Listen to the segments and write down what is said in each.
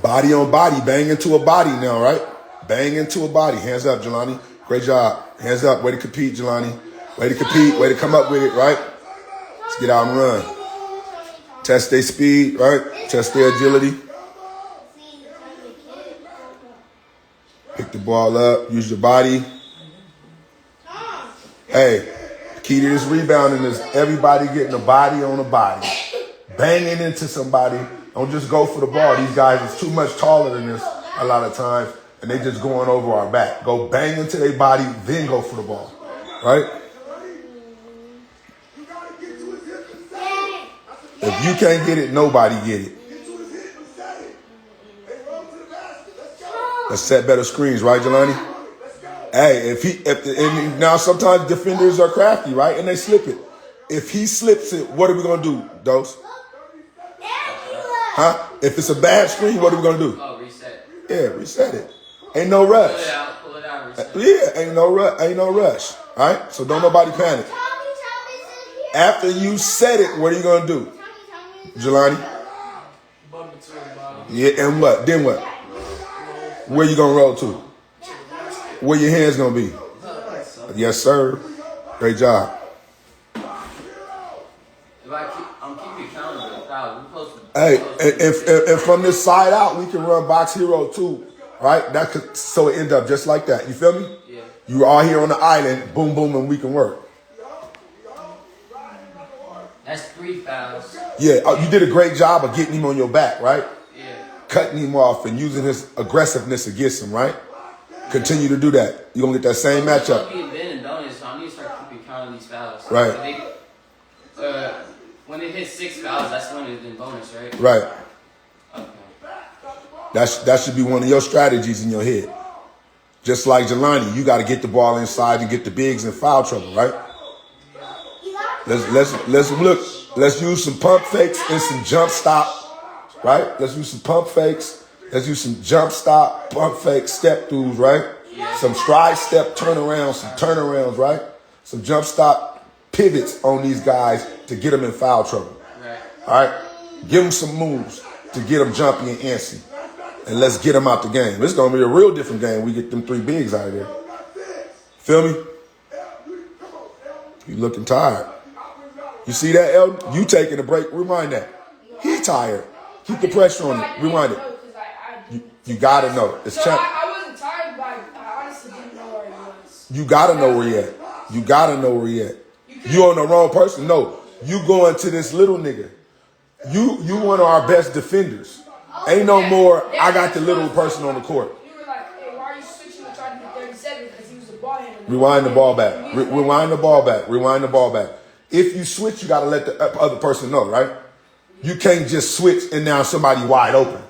Body on body. Bang into a body now, right? Bang into a body. Hands up, Jelani. Great job. Hands up. Way to compete, Jelani. Way to compete. Way to come up with it, right? Let's get out and run. Test their speed, right? Test their agility. Pick the ball up. Use your body. Hey, the key to this rebounding is everybody getting a body on a body. Banging into somebody. Don't just go for the ball. These guys is too much taller than this a lot of times, and they just going over our back. Go bang into their body, then go for the ball, right? If you can't get it, nobody get it. Let's set better screens, right, Jelani? Hey, and now sometimes defenders are crafty, right? And they slip it. If he slips it, what are we gonna do, Dose? Huh? If it's a bad screen, what are we gonna do? Oh, reset. Yeah, reset it. Ain't no rush. Pull it out, reset. Yeah, ain't no rush. All right, so don't nobody panic. After you set it, what are you gonna do, Jelani? Yeah, and what? Then what? Where you gonna roll to? Where your hands gonna be? Yes, sir. Great job. I'm keeping accountable. Hey, and from this side out, we can run box hero too, right? That could so it end up just like that. You feel me? Yeah. You are here on the island, boom, boom, and we can work. That's 3 fouls. Yeah, you did a great job of getting him on your back, right? Yeah. Cutting him off and using his aggressiveness against him, right? Continue to do that. You're going to get that same matchup. I'm being Ben and bonus, so I need to start keeping count of these fouls. Right. When it hits 6 fouls, that's when it's in bonus, right? Right. Okay. That should be one of your strategies in your head. Just like Jelani, you got to get the ball inside and get the bigs in foul trouble, right? Let's look. Let's use some pump fakes and some jump stop, right? Let's use some pump fakes. Let's use some jump stop, pump fake, step throughs, right? Some stride step turnarounds, some turnarounds, right? Some jump stop pivots on these guys to get them in foul trouble. Right. All right? Give them some moves to get them jumpy and antsy. And let's get them out the game. It's going to be a real different game. We get them 3 bigs out of there. Feel me? You looking tired. You see that, Elton? You taking a break. Rewind that. He tired. Keep the pressure on him. Rewind it. You got to know. It's I wasn't tired, but I honestly didn't know where he was. You got to know where he at. You got to know where he at. You on the wrong person. No. You going to this little nigga. You one of our best defenders. Ain't no more, I got the little person on the court. You were like, hey, why are you switching to trying to hit 37? Because he was a ball handler. Rewind the ball back. Rewind the ball back. Rewind the ball back. If you switch, you got to let the other person know, right? You can't just switch and now somebody wide open.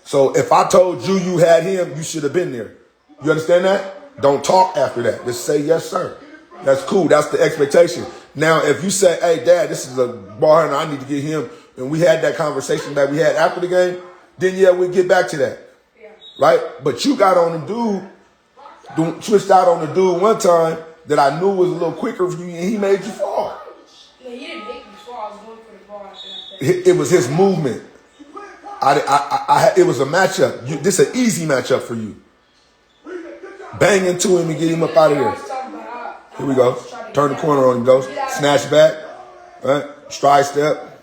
So if I told you you had him, you should have been there. You understand that? Don't talk after that. Just say, yes, sir. That's cool. That's the expectation. Now, if you say, hey, Dad, this is a ball handler, I need to get him, and we had that conversation that we had after the game, then, yeah, we'll get back to that. Right? But you got on the dude, switched out on the dude one time that I knew was a little quicker for you, and he made you fall. Yeah, he didn't make me fall. I was going for the ball after that. It was his movement. It was a matchup. This is an easy matchup for you. Bang into him and get him up out of there. Here we go. Turn the corner on him, goes. Snatch back. Right? Stride step.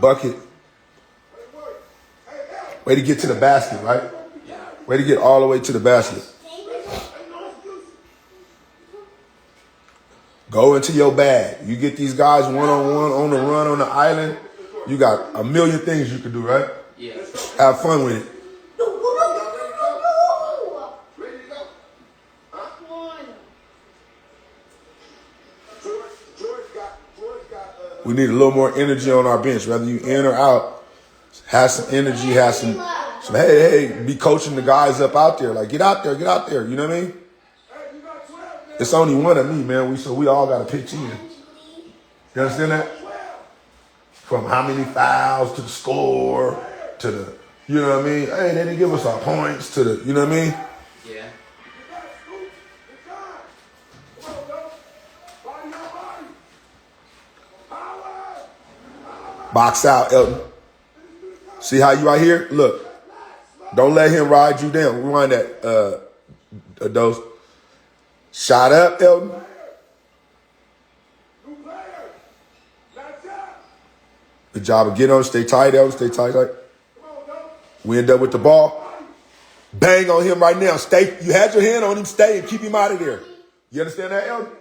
Bucket. Way to get to the basket, right? Way to get all the way to the basket. Go into your bag. You get these guys one-on-one on the run on the island. You got a million things you can do, right? Yeah. Have fun with it. We need a little more energy on our bench, whether you in or out. Have some energy, have some hey, be coaching the guys up out there. Like, get out there. You know what I mean? It's only one of me, man. So we all got to pitch in. You understand that? From how many fouls to the score to the, you know what I mean? Hey, they didn't give us our points to the, you know what I mean? Yeah. Box out, Elton. See how you right here? Look, Don't let him ride you down. Rewind that, dose. Shot up, Elton. Good job of getting on. Stay tight, Elton. Stay tight. We end up with the ball. Bang on him right now. Stay. You had your hand on him. Stay and keep him out of there. You understand that, Elton?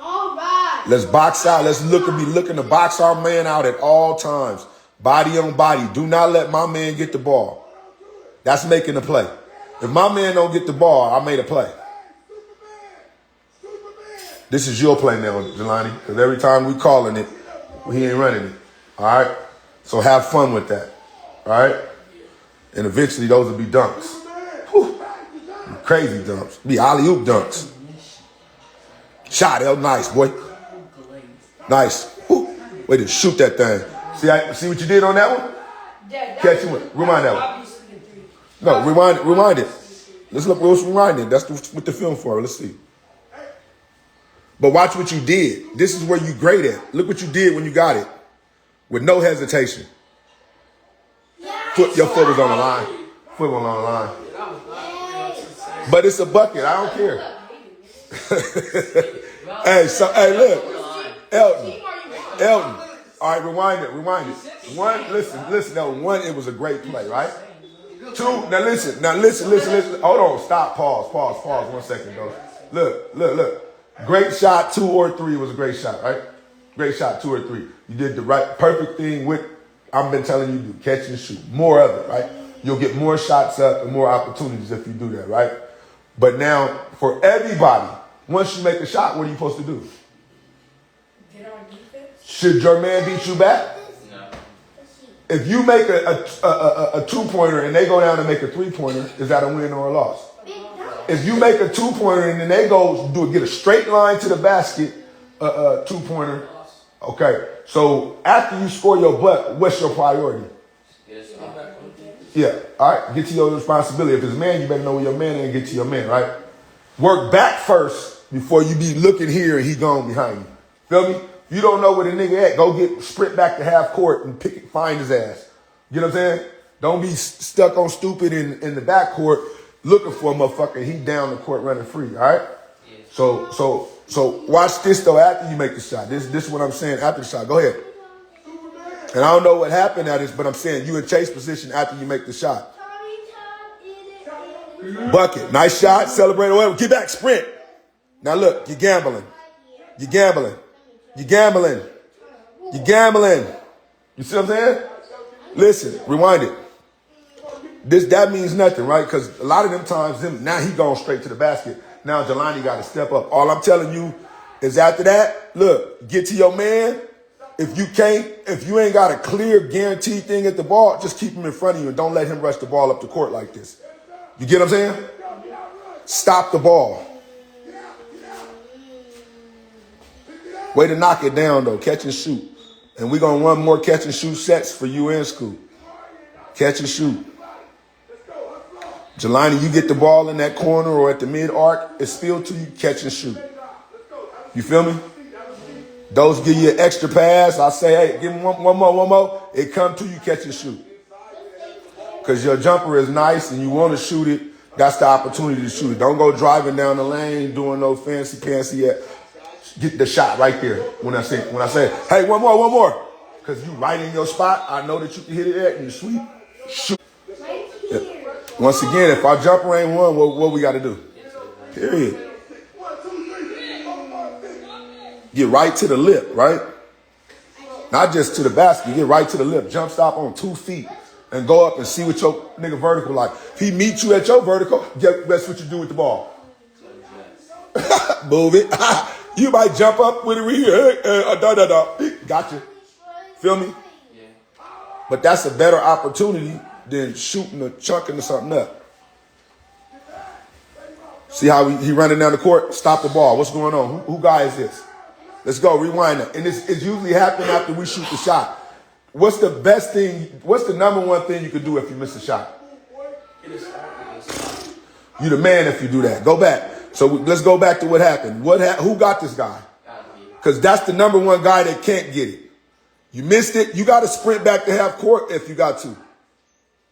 All right. Let's box out. Let's be looking to box our man out at all times. Body on body. Do not let my man get the ball. That's making a play. If my man don't get the ball, I made a play. This is your play now, Jelani, because every time we calling it, he ain't running it. All right? So have fun with that. All right? And eventually those will be dunks. Whew. Crazy dunks. Be alley-oop dunks. Shot, El. Nice, boy. Nice. Whew. Way to shoot that thing. See what you did on that one? Catch him with. Rewind that one. No, rewind it. Let's rewind it. That's what the film for. Let's see. But watch what you did. This is where you great at. Look what you did when you got it. With no hesitation. Your foot was on the line. Foot was on the line. But it's a bucket. I don't care. Hey, look. Elton. All right, rewind it. One, listen. No, one, it was a great play, right? Two, now listen. Hold on, stop, pause 1 second, though. Look. Great shot, 2 or 3 was a great shot, right? Great shot, 2 or 3. You did the right, perfect thing with, I've been telling you to do, catch and shoot. More of it, right? You'll get more shots up and more opportunities if you do that, right? But now, for everybody, once you make a shot, what are you supposed to do? Get on defense. Should your man beat you back? No. If you make a 2-pointer and they go down and make a 3-pointer, is that a win or a loss? If you make a 2-pointer and then they get a straight line to the basket, 2-pointer. Okay. So after you score your butt, what's your priority? Yeah. All right. Get to your responsibility. If it's a man, you better know where your man is and get to your man, right? Work back first before you be looking here and he gone behind you. Feel me? If you don't know where the nigga at, go sprint back to half court and find his ass. You know what I'm saying? Don't be stuck on stupid in the back court looking for a motherfucker. He down the court running free. All right. Yeah. So watch this though. After you make the shot, this is what I'm saying. After the shot, go ahead. And I don't know what happened at this, but I'm saying you in chase position after you make the shot. Bucket, nice shot. Celebrate away. Get back, sprint. Now look, you're gambling. You see what I'm saying? Listen, rewind it. That means nothing, right? Because a lot of them times, now he going straight to the basket. Now Jelani got to step up. All I'm telling you is after that, look, get to your man. If you ain't got a clear guaranteed thing at the ball, just keep him in front of you and don't let him rush the ball up the court like this. You get what I'm saying? Stop the ball. Way to knock it down, though. Catch and shoot. And we're going to run more catch and shoot sets for you in school. Catch and shoot. Jelani, you get the ball in that corner or at the mid-arc, it's still to you, catch and shoot. You feel me? Those give you an extra pass. I say, hey, give him one more. It come to you, catch and shoot. Because your jumper is nice and you want to shoot it, that's the opportunity to shoot it. Don't go driving down the lane, doing no fancy. Get the shot right there when I say, hey, one more. Because you right in your spot, I know that you can hit it at and you sweep, shoot. Yeah. Once again, if our jumper ain't one, what we got to do? Period. Get right to the lip, right? Not just to the basket. Get right to the lip. Jump stop on 2 feet and go up and see what your nigga vertical like. If he meets you at your vertical, guess what you do with the ball? Move it. You might jump up with it here. Gotcha. Feel me? Yeah. But that's a better opportunity than shooting or chunking or something up. See how he running down the court? Stop the ball. What's going on? Who guy is this? Let's go. Rewind it. And it's usually happening after we shoot the shot. What's the best thing? What's the number one thing you could do if you miss a shot? You the man if you do that. Go back. So let's go back to what happened. Who got this guy? Because that's the number one guy that can't get it. You missed it. You got to sprint back to half court if you got to.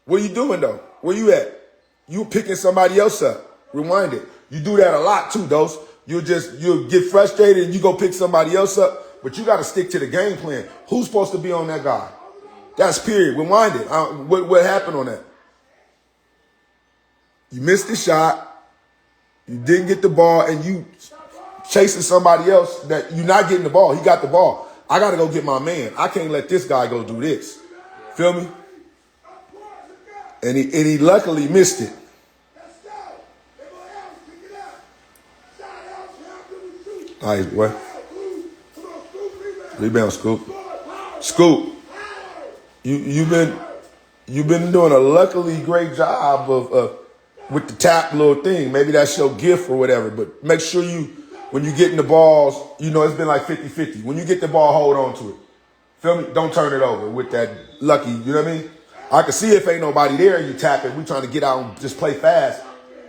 What are you doing, though? Where you at? You picking somebody else up. Rewind it. You do that a lot, too, Dose. You'll get frustrated and you go pick somebody else up, but you got to stick to the game plan. Who's supposed to be on that guy? That's period. Rewind it. What happened on that? You missed the shot. You didn't get the ball, and you chasing somebody else that you're not getting the ball. He got the ball. I got to go get my man. I can't let this guy go do this. Feel me? And he luckily missed it. Nice, boy. Rebound, Scoop. Scoop. You've been doing a luckily great job of with the tap little thing. Maybe that's your gift or whatever. But make sure when you get in the balls, it's been like 50-50. When you get the ball, hold on to it. Feel me? Don't turn it over with that lucky, you know what I mean? I can see if ain't nobody there, you tap it. We trying to get out and just play fast.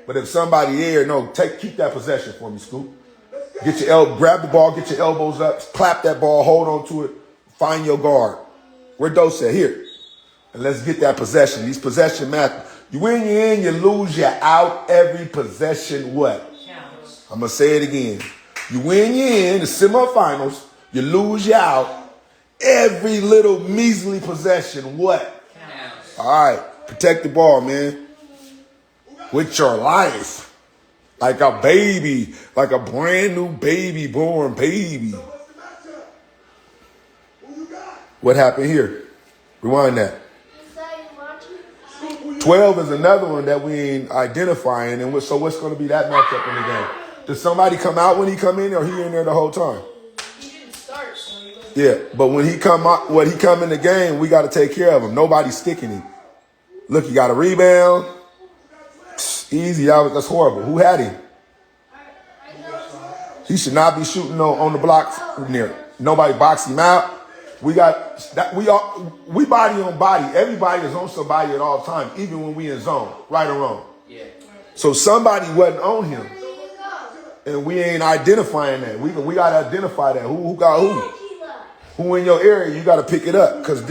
But if somebody there, keep that possession for me, Scoop. Grab the ball, get your elbows up, clap that ball, hold on to it, find your guard. Where Dose at? Here. And let's get that possession. These possession math. You win, you in, you lose, you're out. Every possession, what? Counts. I'm going to say it again. You win, you in, the semifinals, you lose, you out. Every little measly possession, what? Counts. All right. Protect the ball, man. With your life. Like a baby, like a brand new baby born baby. What happened here? Rewind that. 12 is another one that we ain't identifying. And so what's going to be that matchup in the game? Does somebody come out when he come in, or he in there the whole time? He didn't start, so he wasn't. Yeah, but when he come out, he come in the game, we got to take care of him. Nobody's sticking him. Look, he got a rebound. Easy, that's horrible. Who had him? He should not be shooting on the block near. Nobody boxed him out. We got that. We body on body. Everybody is on somebody at all times, even when we in zone, right or wrong. Yeah. So somebody wasn't on him, and we ain't identifying that. We got to identify that. Who got who? Who in your area? You got to pick it up, because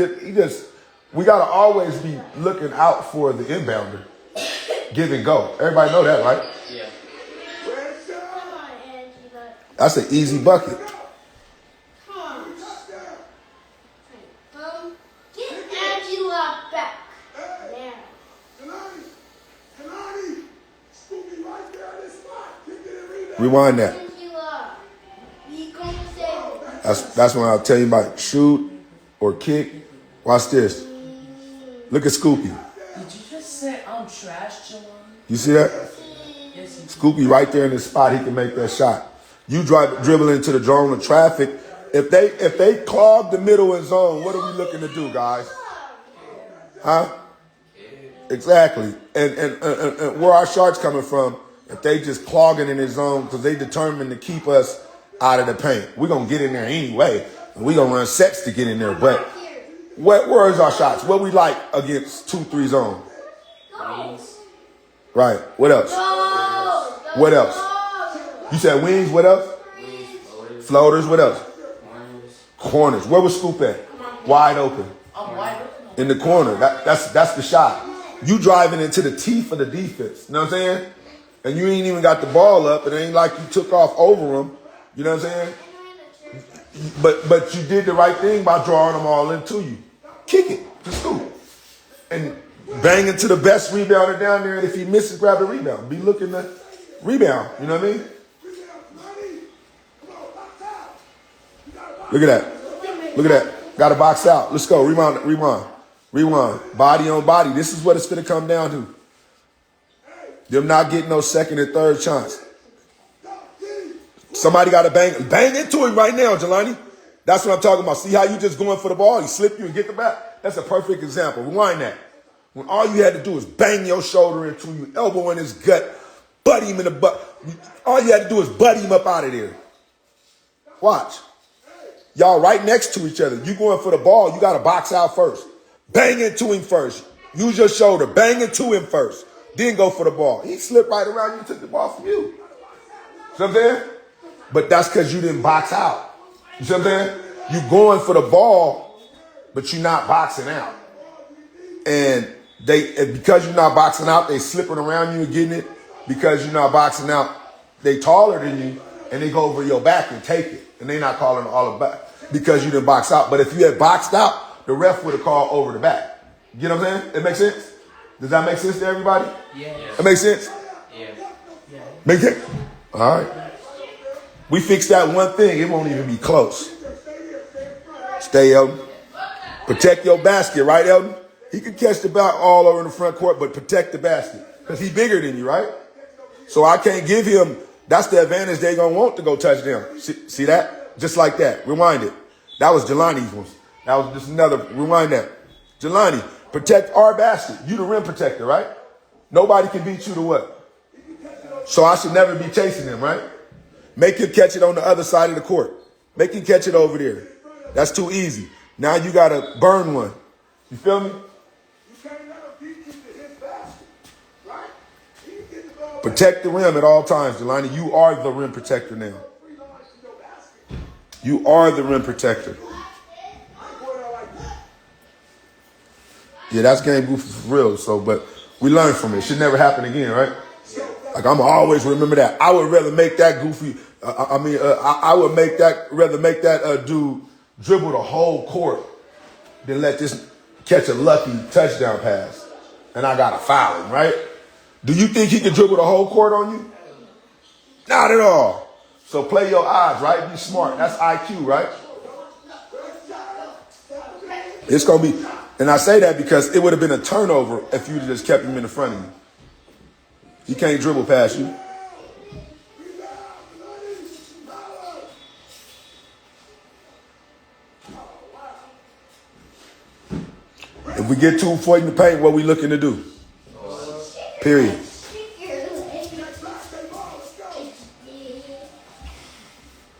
we got to always be looking out for the inbounder. Give and go. Everybody know that, right? Yeah. That's an easy bucket. Get Angela back. There. Rewind that. Angela. Be comfortable. That's when I'll tell you about shoot or kick. Watch this. Look at Scoopy. Did you just say I'm trash, Jelani? You see that? Yes, you did. Scoopy right there in the spot. He can make that shot. You dribble into the drone of traffic. If they clog the middle and zone, what are we looking to do, guys? Huh? Exactly. And where our sharks coming from, if they just clogging in the zone because they determined to keep us out of the paint. We're going to get in there anyway. And we're going to run sets to get in there. But where is our shots? What we like against 2-3 zone? Wings. Right. What else? What else? You said wings. What else? Wings. Floaters. What else? Corners. Corners. Where was Scoop at? Wide open. I'm wide open. In the corner. That's the shot. You driving into the teeth of the defense. You know what I'm saying? And you ain't even got the ball up. It ain't like you took off over them. You know what I'm saying? But you did the right thing by drawing them all into you. Kick it to Scoop. And bang into the best rebounder down there. And if he misses, grab the rebound. Be looking to rebound. You know what I mean? Look at that. Look at that. Got to box out. Let's go. Rewind. Body on body. This is what it's going to come down to. Them not getting no second and third chance. Somebody got to bang into him right now, Jelani. That's what I'm talking about. See how you just going for the ball? He slip you and get the back. That's a perfect example. Rewind that. When all you had to do is bang your shoulder into you, elbow in his gut, butt him in the butt. All you had to do is butt him up out of there. Watch. Y'all right next to each other. You going for the ball, you got to box out first. Bang into him first. Use your shoulder. Bang into him first. Then go for the ball. He slipped right around you and took the ball from you. See what I'm saying? But that's because you didn't box out. You see what I'm saying? You going for the ball but you're not boxing out. And because you're not boxing out, they slipping around you and getting it. Because you're not boxing out, they taller than you, and they go over your back and take it. And they not calling all the back because you didn't box out. But if you had boxed out, the ref would have called over the back. You know what I'm saying? It makes sense? Does that make sense to everybody? Yeah. It makes sense? Yeah. Make sense? All right. We fixed that one thing. It won't even be close. Stay, Elton. Protect your basket, right, Elton? He can catch the ball all over in the front court, but protect the basket. Because he's bigger than you, right? So I can't give him, that's the advantage they're going to want to go touchdown. See that? Just like that. Rewind it. That was Jelani's one. That was just another, rewind that. Jelani, protect our basket. You the rim protector, right? Nobody can beat you to what? So I should never be chasing him, right? Make him catch it on the other side of the court. Make him catch it over there. That's too easy. Now you got to burn one. You feel me? Protect the rim at all times, Jelani. You are the rim protector now. You are the rim protector. Yeah, that's game goofy for real. So, but we learned from it. It should never happen again, right? Like I'm always remember that. I would rather make that goofy. I would rather make that dude dribble the whole court than let this catch a lucky touchdown pass, and I gotta foul him, right? Do you think he can dribble the whole court on you? Not at all. So play your odds, right? Be smart. That's IQ, right? It's going to be, and I say that because it would have been a turnover if you just kept him in the front of you. He can't dribble past you. If we get too far in the paint, what we looking to do? Period.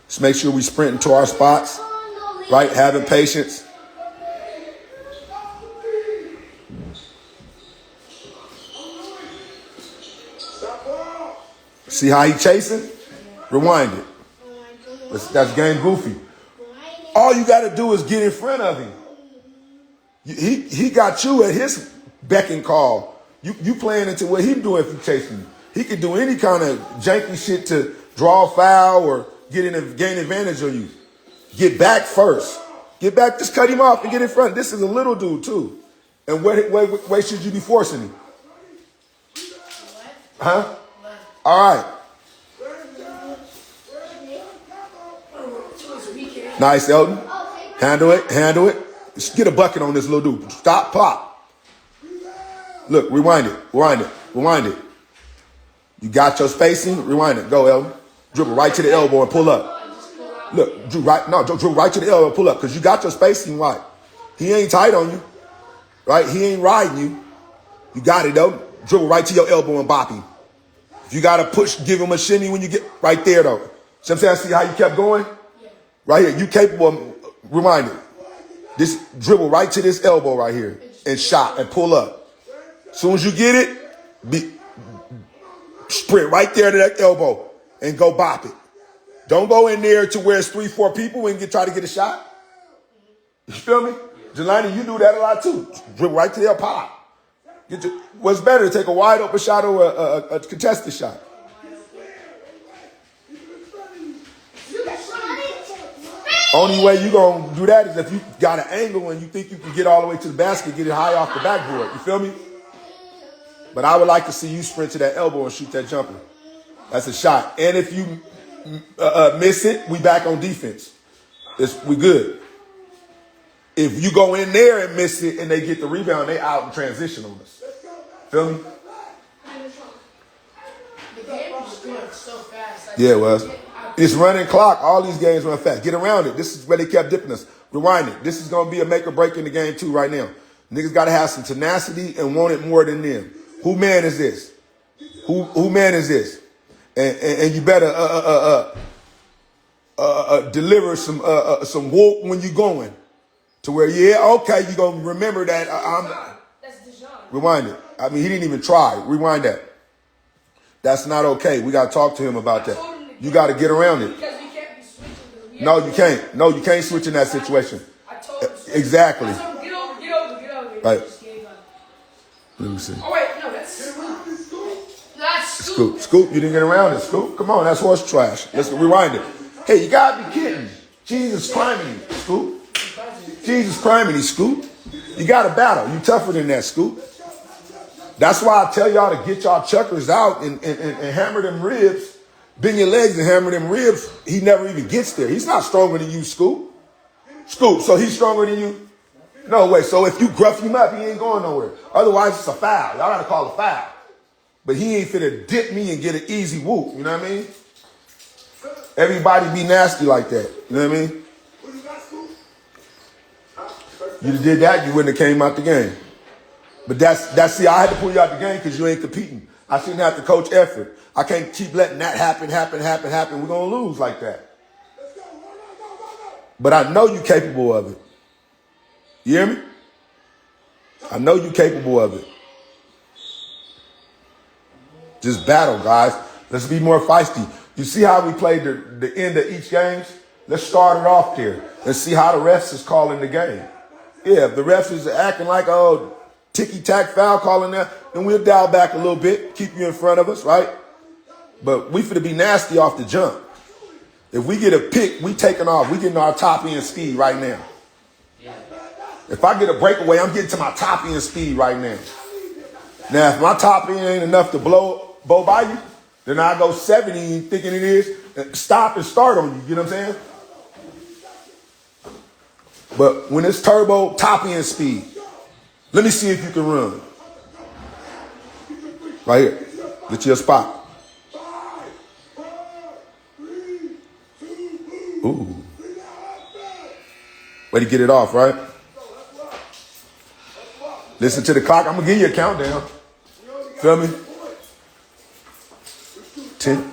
Just make sure we sprint into our spots, right? Having patience. See how he chasing? Rewind it. That's game goofy. All you got to do is get in front of him. He got you at his beck and call. You playing into what he doing if you chasing you. He could do any kind of janky shit to draw a foul or gain advantage on you. Get back first. Get back, just cut him off and get in front. This is a little dude too. And what way should you be forcing him? Huh? All right. Nice, Elton. Handle it. Just get a bucket on this little dude. Stop, pop. Look, rewind it. You got your spacing, rewind it. Go, Elton. Dribble right to the elbow and pull up. Look, dribble right to the elbow and pull up because you got your spacing right. He ain't tight on you, right? He ain't riding you. You got it, though. Dribble right to your elbow and bop him. If you got to push, give him a shimmy when you get right there, though. See what I'm saying? See how you kept going? Right here. You capable of, rewind it. This dribble right to this elbow right here and shot and pull up. As soon as you get it, sprint right there to that elbow and go bop it. Don't go in there to where it's 3-4 people and try to get a shot. You feel me? Jelani, you do that a lot too. Dribble right to their pop. What's better, to take a wide open shot or a contested shot? Only way you going to do that is if you got an angle and you think you can get all the way to the basket, get it high off the backboard. You feel me? But I would like to see you sprint to that elbow and shoot that jumper. That's a shot. And if you miss it, we back on defense. We good. If you go in there and miss it and they get the rebound, they out in transition on us. Feel me? The game is going so fast. Yeah, it was. It's running clock. All these games run fast. Get around it. This is where they kept dipping us. Rewind it. This is going to be a make or break in the game too right now. Niggas got to have some tenacity and want it more than them. Who man is this? Who man is this? And you better deliver some woke when you going to where okay, you gonna remember that That's Dijon. Rewind it. I mean, he didn't even try. Rewind that. That's not okay. We gotta talk to him about that. You got to get around it. Because we can't be switching. No, you can't. No, you can't switch in that situation. I told him. Exactly. Get over. Right. Just gave up. Let me see. Oh wait, no, that's That's Scoop. Scoop, you didn't get around it. Scoop, come on, that's horse trash. Let's rewind it. Hey, you gotta be kidding. Jesus criminy, Scoop. Jesus criminy, Scoop. You gotta battle. You tougher than that, Scoop. That's why I tell y'all to get y'all chuckers out and hammer them ribs. Bend your legs and hammer them ribs. He never even gets there. He's not stronger than you, Scoop. Scoop, so he's stronger than you? No way. So if you gruff him up, he ain't going nowhere. Otherwise, it's a foul. Y'all gotta call a foul. But he ain't finna dip me and get an easy whoop. You know what I mean? Everybody be nasty like that. You know what I mean? You did that, you wouldn't have came out the game. But that's see, I had to pull you out the game because you ain't competing. I shouldn't have to coach effort. I can't keep letting that happen. We're gonna lose like that. But I know you're capable of it. You hear me? I know you're capable of it. Just battle, guys. Let's be more feisty. You see how we played the end of each game? Let's start it off there. Let's see how the refs is calling the game. Yeah, if the refs is acting like, oh, ticky-tack foul calling that, then we'll dial back a little bit, keep you in front of us, right? But we finna be nasty off the jump. If we get a pick, we taking off. We getting our top end speed right now. If I get a breakaway, I'm getting to my top end speed right now. Now, if my top end ain't enough to blow by you, then I go 70 thinking it is, and stop and start on you. You know what I'm saying? But when it's turbo, top end speed, let me see if you can run. Right here. Get you a spot. Ooh. Way to get it off, right? Listen to the clock. I'm going to give you a countdown. Feel me? 10.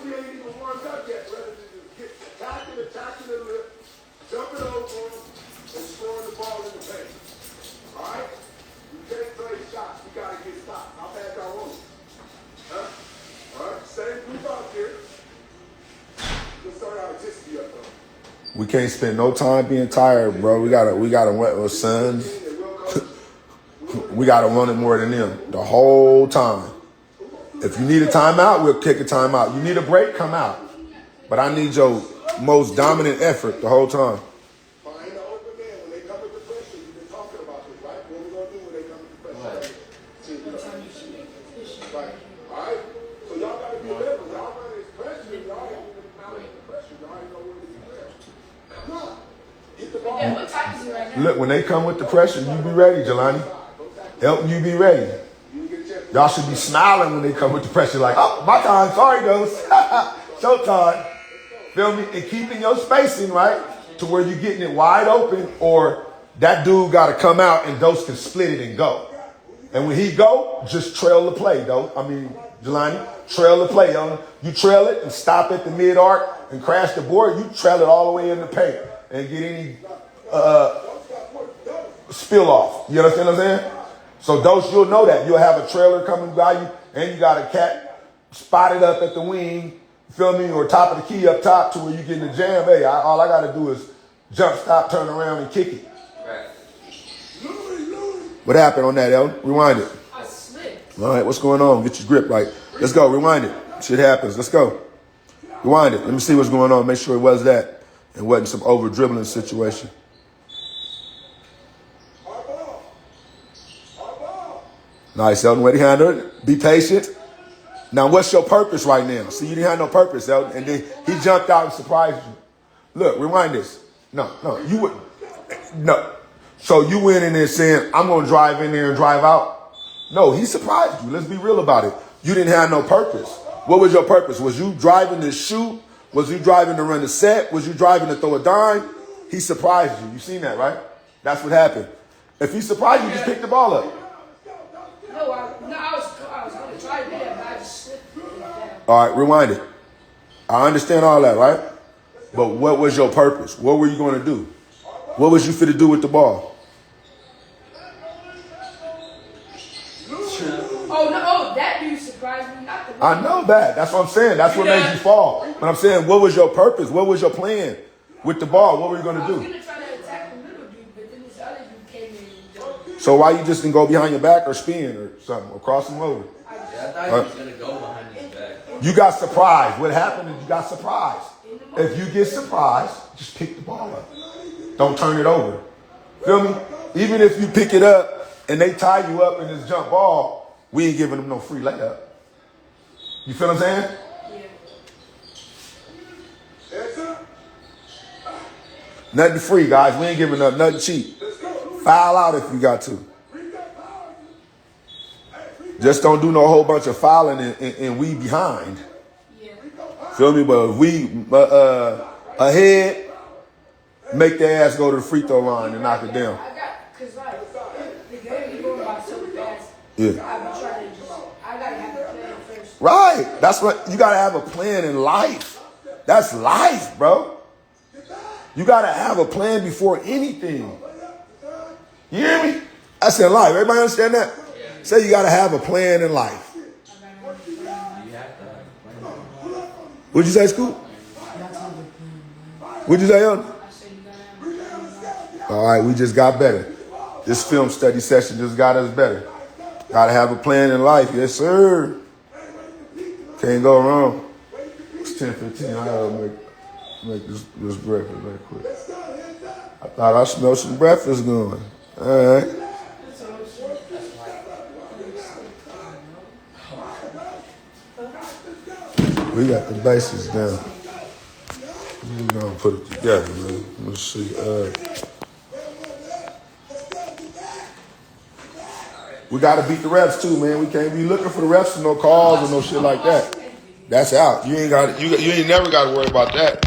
We can't spend no time being tired, bro. We gotta wet sons. We gotta run it more than them the whole time. If you need a timeout, we'll kick a timeout. You need a break, come out. But I need your most dominant effort the whole time. Find the open man when they come with the pressure. You've been talking about this, right? What we gonna do when they come with the pressure? Right. All right. So y'all gotta be ready. Y'all run this pressure. Y'all ain't even out the pressure. Y'all ain't know where to be there. Come on. Get the ball. Yeah, what time is it right now? Look, when they come with the pressure, you be ready, Jelani. Help you be ready. Y'all should be smiling when they come with the pressure, like, oh, my time, sorry, Dose. Showtime. Feel me? And keeping your spacing, right, to where you're getting it wide open, or that dude got to come out and Dose can split it and go. And when he go, just trail the play, Jelani, trail the play. You trail it and stop at the mid-arc and crash the board. You trail it all the way in the paint and get any spill off. You understand what I'm saying? So Dose, you'll know that. You'll have a trailer coming by you, and you got a cat spotted up at the wing, feel me, or top of the key up top to where you get in the jam. Hey, all I got to do is jump, stop, turn around, and kick it. Right. What happened on that, El? Rewind it. I slipped. All right, what's going on? Get your grip right. Let's go. Rewind it. Shit happens. Let's go. Rewind it. Let me see what's going on. Make sure it was that and wasn't some over-dribbling situation. Nice, Elton. Way to handle it. Be patient. Now, what's your purpose right now? See, you didn't have no purpose, Elton. And then he jumped out and surprised you. Look, rewind this. No, you wouldn't. No. So you went in there saying, I'm going to drive in there and drive out? No, he surprised you. Let's be real about it. You didn't have no purpose. What was your purpose? Was you driving to shoot? Was you driving to run the set? Was you driving to throw a dime? He surprised you. You seen that, right? That's what happened. If he surprised you, just pick the ball up. No, I was going to try to do that, but I just slipped. All right, rewind it. I understand all that, right? But what was your purpose? What were you going to do? What was you fit to do with the ball? Oh, that dude surprised me. Not the I know that. That's what I'm saying. That's what made you fall. But I'm saying, what was your purpose? What was your plan with the ball? What were you going to I was do? going to try to attack the middle dude, but then his The other dude came in and jumped. So why you just didn't go behind your back or spin or something or cross him over? Yeah, I thought he was gonna go behind his back. You got surprised. What happened is you got surprised. If you get surprised, just pick the ball up. Don't turn it over. Feel me? Even if you pick it up and they tie you up in this jump ball, we ain't giving them no free layup. You feel what I'm saying? Nothing free, guys. We ain't giving up nothing cheap. Foul out if you got to. Just don't do no whole bunch of fouling and we behind. Feel me? But if we ahead, make their ass go to the free throw line and knock it down. I got, cause like the game is going by so fast. Yeah. I've been trying to just, I gotta have a plan first. Right. That's what you gotta have a plan in life. That's life, bro. You gotta have a plan before anything. You hear me? That's in life. Everybody understand that? Yeah. Say you gotta have a plan in life. You have to have a plan. What'd you say, Scoop? What'd you say, Young? I said you gotta have a plan. All right, we just got better. This film study session just got us better. Gotta have a plan in life. Yes, sir. Can't go wrong. It's 10:15. I gotta make this breakfast very quick. I thought I smelled some breakfast going. All right. We got the bases down. We're gonna put it together, man. Let's see. We gotta beat the refs too, man. We can't be looking for the refs for no calls or no shit like that. That's out. You ain't got. You ain't never got to worry about that.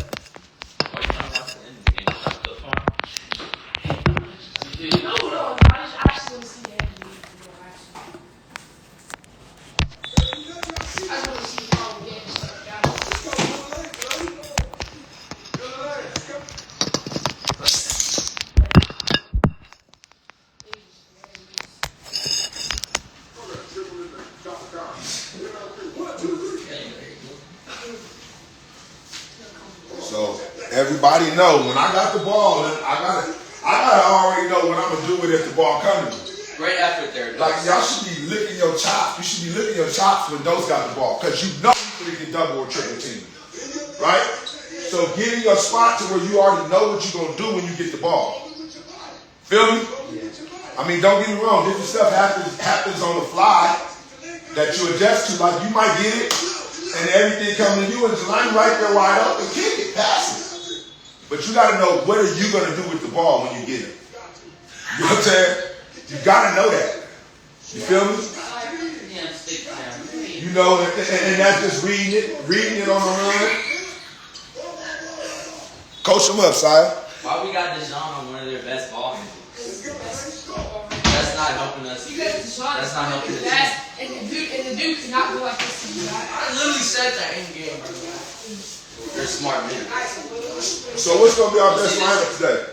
No, I just actually want to see the end of the game. I just want to see how the game starts out. So everybody know when I got the ball, I gotta already know what I'm gonna do with it if the ball comes to me. Great effort there. Like y'all should be licking your chops. You should be licking your chops when those got the ball, because you know you can get double or triple team, right? So get in your spot to where you already know what you're gonna do when you get the ball. Feel me? I mean, don't get me wrong. Different stuff happens on the fly that you adjust to. Like you might get it, and everything coming to you, and Jelani right there wide open, kick it, pass it. But you got to know what are you going to do with the ball when you get it. You know what I'm saying? You got to know that. You feel me? You know, and that's just reading it on the run. Coach them up, Sire. Why we got Deshaun on one of their best ball handlers? That's not helping us. Because Deshaun That's not helping the fast, team. and the dude cannot go like this to you. I literally said that in game, bro. They're smart men. So what's going to be our best lineup today?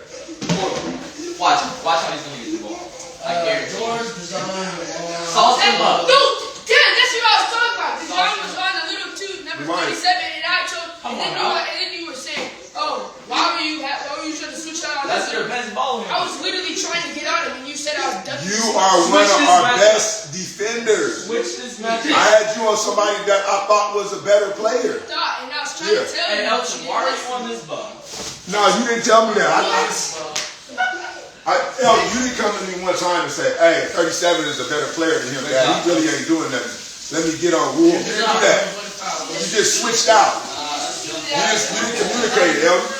Watch how he's gonna use the ball. I guarantee. George, Design, Sauce him up. Dude, damn, that's what I was talking about. Deshaun was on a little two, number Right. 37, and I told, Come and on, then you were saying, oh, why were you trying to switch out on That's this? your best ball I handler. was literally trying to get on him, and you said I was done. You are one of our best defenders. Switch this match. I had you on somebody that I thought was a better player. And I was trying to tell Hey, you. Elton, why are you on this ball? No, you didn't tell me that. You didn't come to me one time and say, hey, 37 is a better player than him. Dad. He really ain't doing nothing. Let me get on rule. You didn't do that. You just switched out. You didn't communicate, Elton.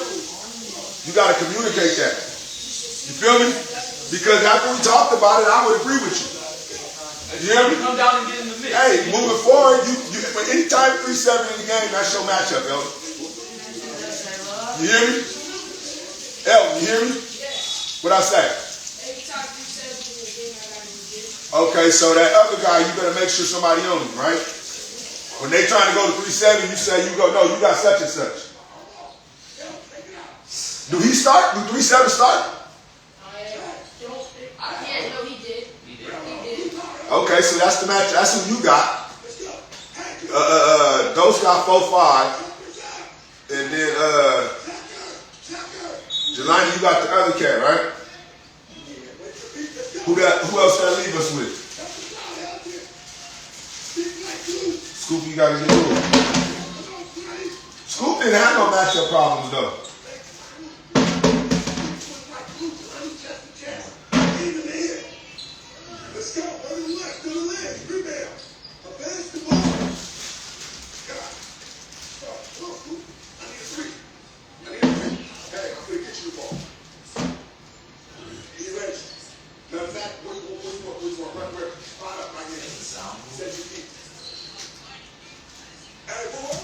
You got to communicate that. You feel me? Because after we talked about it, I would agree with you. You hear me? Come down and get in the mix. Hey, moving forward, anytime 3-7 in the game, that's your matchup, Elton. You hear me? Elton, you hear me? What I say? Anytime you said in the game, I gotta do this. Okay, so that other guy, you better make sure somebody on him, right? When they trying to go to 3-7, you say, you go, no, you got such and such. Do he start? Do 3-7 start? Yeah, no, he did. He did. Okay, so that's the match. That's who you got. Those got 4-5. And then, Jelani, you got the other cat, right? Who else that leave us with? Scoop, you gotta get through it. Scoop didn't have no matchup problems though. Let's go. Run it left to the leg. Rebound. A basketball. God. I need a three. Hey, I'm gonna get you the ball. You ready? Now that what you want? Run where? Spot up right here. Set your feet. Hey, go up.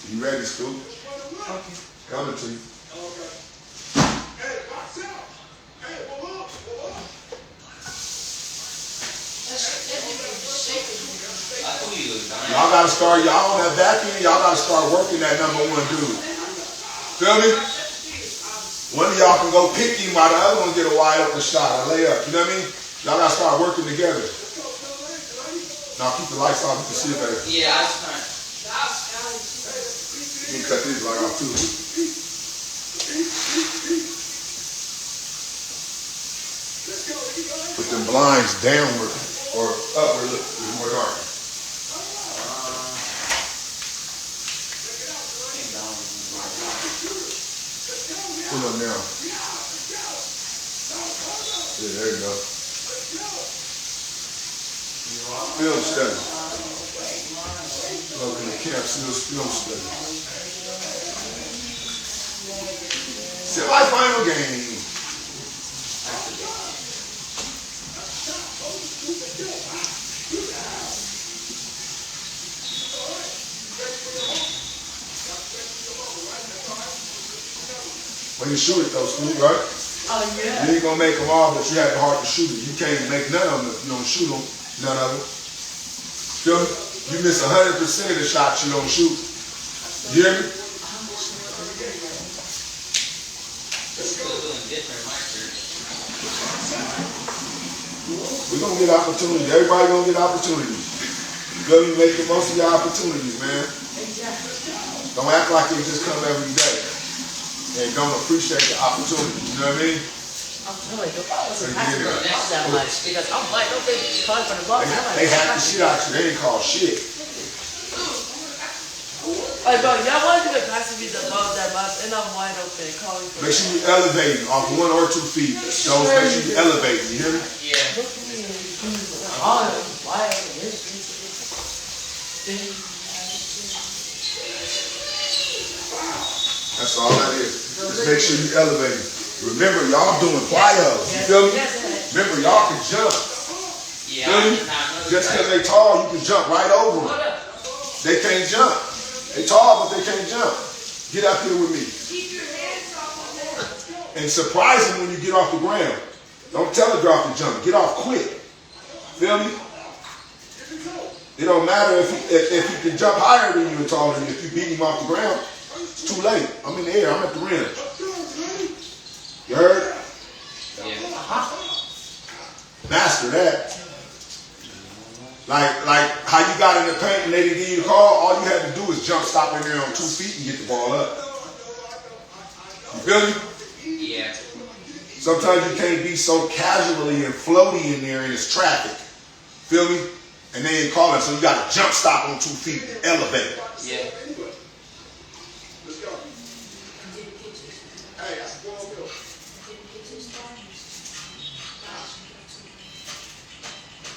You ready, Scoop? Okay. Coming to you. Okay. Hey, box out. Hey, go up. Y'all gotta start, y'all on that back end, y'all gotta start working that number one dude. Feel me? One of y'all can go pick him while the other one get a wide open shot, a layup. You know what I mean? Y'all gotta start working together. Now keep the lights off, you can see it better. Yeah, I was trying. You can cut these light off too. Put them blinds downward or upward, look, it's more dark. Pull them down. Yeah, there you go. Film study. Welcome to campseals film study. Semi-final game. When you shoot it though, Scoop, right? Oh, yeah. You ain't gonna make them all, but you have the heart to shoot it. You can't make none of them if you don't shoot them. None of them. Feel me? You miss 100% of the shots you don't shoot. You hear me? Still doing different, my turn. We're gonna get opportunities. Everybody gonna get opportunities. You feel me? Make the most of your opportunities, man. Don't act like they just come every day. And don't appreciate the opportunity. You know what I mean? I'm telling you, if I wasn't passing the ball that much, because I'm like, don't think you're calling for the ball. They hack the shit out you. They ain't called shit. Like, bro, y'all want to be passing me the ball that much, and I'm wide open calling for Make sure you elevating off 1 or 2 feet. So make sure you elevating. You hear me? Yeah. Look at me. Oh, wide open. That's all that is. Just make sure you elevating. Remember, y'all doing plyos. You feel me? Remember, y'all can jump. Yeah, Feel me? Just because they tall, you can jump right over them. They can't jump. They tall, but they can't jump. Get up here with me. And surprise them when you get off the ground. Don't telegraph the jump. Get off quick. Feel me? It don't matter if he can jump higher than you and taller than you. If you beat him off the ground, it's too late. I'm in the air. I'm at the rim. You heard? Yeah. Master that. Like how you got in the paint and they didn't give you the call. All you had to do is jump, stop in there on 2 feet and get the ball up. You feel me? Yeah. Sometimes you can't be so casually and floaty in there and it's traffic. Feel me? And they ain't calling, so you got to jump, stop on 2 feet, elevate. Yeah. Let's go. Hey, that's 12 mil.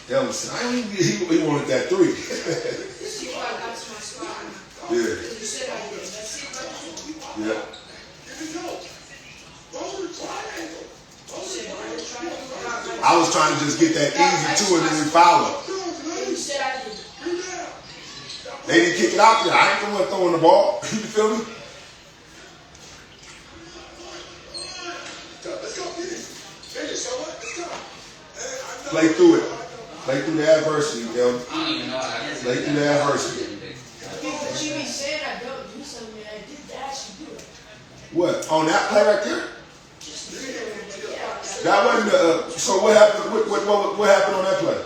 Elvis, I ain't he wanted that 3. See if I got to my spot. Yeah. You said I did. Let's see if I can. Yeah. Here we go. Roll the triangle. I was trying to just get that easy to it and then follow. You said I did. They didn't kick it out there. I ain't the one throwing the ball. You feel me? Let's go. Finish. So what? Let's go. Play through it. Play through the adversity, yo. I don't even know how to Play through the adversity. But you be saying I don't do something and I did that, you do it. What? On that play right there? That wasn't the, so what happened, what happened on that play?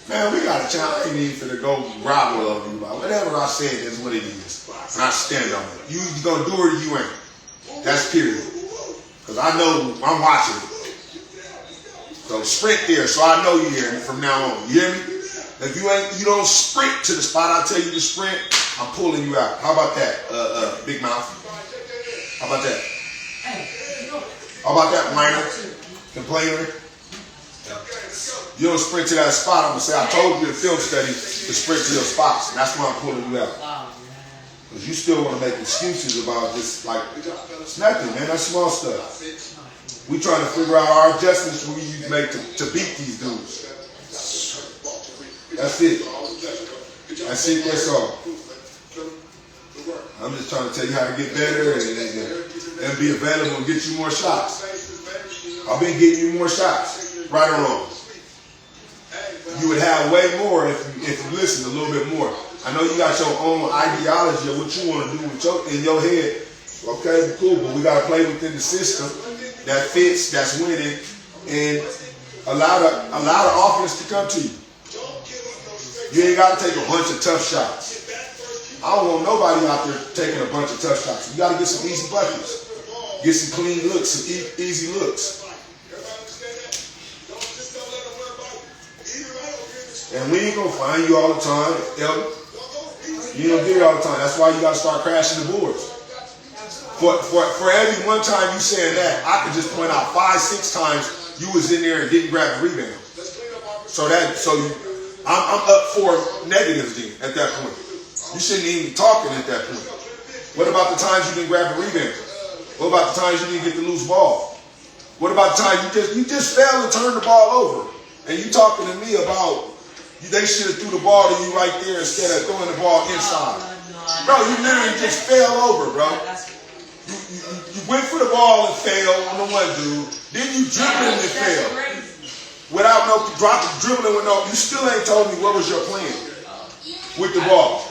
Man, we got a challenge. I ain't even finna go grovel over you about whatever I said is what it is. And I stand on it. You gonna do it or you ain't. That's period. Because I know I'm watching it. So sprint there, so I know you're here from now on. You hear me? If you don't sprint to the spot I tell you to sprint, I'm pulling you out. How about that, Big Mouth? How about that? How about that, whiner? Complainer? You don't sprint to that spot, I'm going to say, I told you in film study to sprint to your spots. And that's why I'm pulling you out. Because you still want to make excuses about just like, it's nothing, man. That's small stuff. We trying to figure out our adjustments we need to make to beat these dudes. That's it. That's it, that's all. I'm just trying to tell you how to get better and be available and get you more shots. I've been getting you more shots, right or wrong. You would have way more if you listened a little bit more. I know you got your own ideology of what you want to do with in your head. Okay, cool, but we got to play within the system that fits, that's winning, and allow the offense to come to you. You ain't got to take a bunch of tough shots. I don't want nobody out there taking a bunch of tough shots. You got to get some easy buckets. Get some clean looks, some easy looks. And we ain't going to find you all the time, Elder. You don't get it all the time. That's why you got to start crashing the boards. For every one time you saying that, I could just point out 5-6 times you was in there and didn't grab the rebound. I'm up 4 negatives then at that point. You shouldn't even be talking at that point. What about the times you didn't grab the rebound? What about the times you didn't get the loose ball? What about the time you just fell and turned the ball over? And you talking to me about they should have threw the ball to you right there instead of throwing the ball inside. Bro, you literally just fell over, bro. You went for the ball and fell on the one dude. Then you dribbling and fell. Without no dribbling with no, you still ain't told me what was your plan with the ball.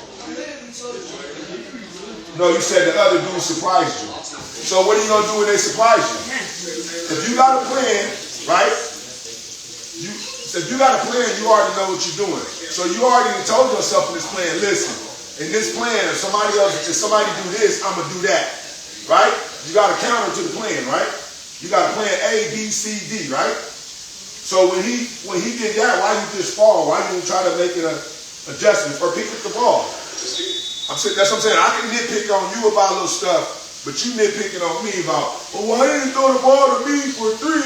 No, you said the other dude surprised you. So what are you going to do when they surprise you? If you got a plan, right? If you got a plan, you already know what you're doing. So you already told yourself in this plan, listen, in this plan, if somebody do this, I'm going to do that. Right? You got a counter to the plan, right? You got a plan A, B, C, D, right? So when he did that, why you just fall? Why you didn't try to make an adjustment or pick up the ball? That's what I'm saying. I can nitpick on you about little stuff, but you nitpicking on me about, well, why didn't you throw the ball to me for 3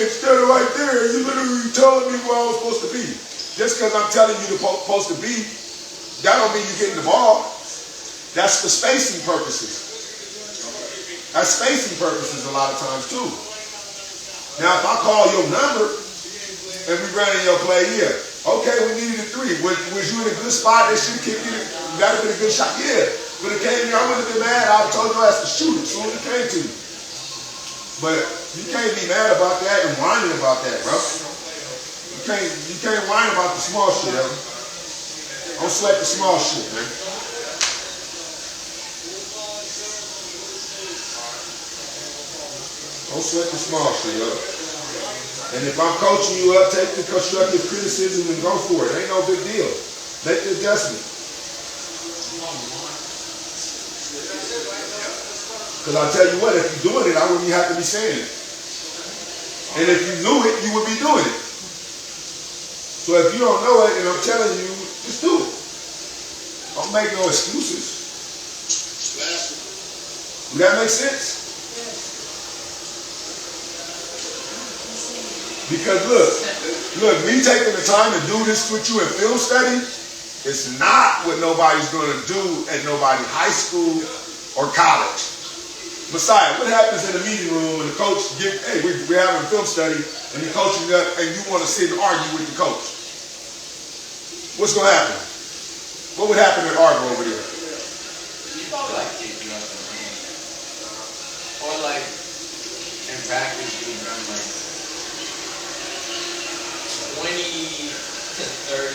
instead of right there? You literally telling me where I was supposed to be. Just because I'm telling you supposed to be, that don't mean you're getting the ball. That's for spacing purposes. That's spacing purposes a lot of times too. Now, if I call your number and we ran in your play, yeah, okay, we needed a 3. Was you in a good spot? They should have kicked it. That would have been a good shot. Yeah, but it came here. I wouldn't have been mad. I told you I had to shoot it as soon as it came to you. But you can't be mad about that and whining about that, bro. You can't whine about the small shit, ever. Don't sweat the small shit, man. Don't sweat the small shit, yo. And if I'm coaching you up, take the constructive criticism and go for it. Ain't no big deal. Make the adjustment. Because I tell you what, if you're doing it, I wouldn't even have to be saying it. And if you knew it, you would be doing it. So if you don't know it, and I'm telling you, just do it. Don't make no excuses. Does that make sense? Because look, me taking the time to do this with you in film study, it's not what nobody's going to do at nobody's high school or college. Messiah, what happens in the meeting room when the coach we're having film study and you're coaching up and you want to sit and argue with the coach? What's going to happen? What would happen at Argo over there? You probably kick you up in the hand. Or in practice you would run 20 to 30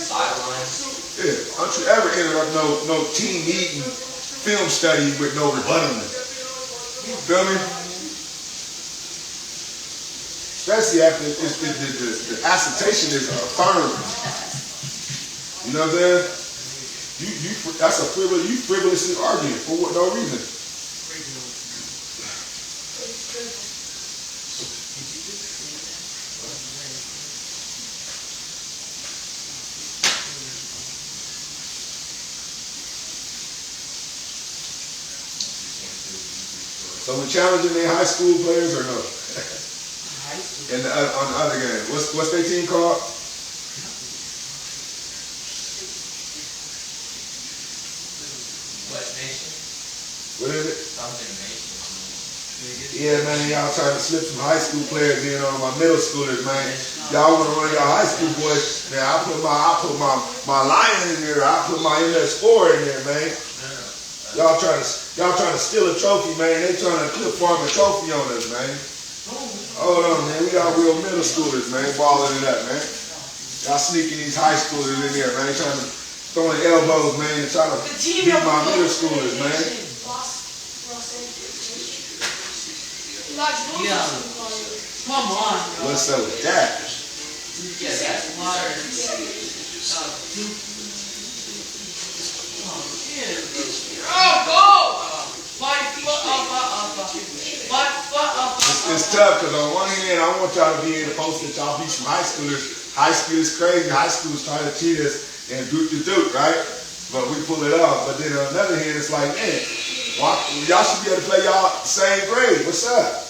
sidelines. Yeah, don't you ever interrupt no team meeting, film study with no rebuttal. You feel me? Especially after the assertion is affirmed. You know what I'm saying? That's you frivolously arguing for no reason. So we challenging their high school players or no? High school. And on the other game, what's their team called? What nation? What is it? Something nation. Yeah, man, y'all trying to slip some high school players in on my middle schoolers, man. Y'all want to run y'all high school boys. Man, I put my lion in there. I put my MS4 in there, man. Y'all trying to steal a trophy, man. They trying to clip farm a trophy on us, man. Hold on, man. We got real middle schoolers, man, balling it up, man. Y'all sneaking these high schoolers in there, man. They trying to throwing elbows, man, and trying to beat my middle schoolers, man. Yeah. Come on, bro. What's up with that? Yeah, that's water. Oh, go! 5 foot up. It's tough because on one hand, I want y'all to be in the post that y'all beat some high schoolers. High school is crazy. High school is trying to cheat us and duke, right? But we pull it off. But then on the other hand, it's like, man, y'all should be able to play y'all the same grade. What's up?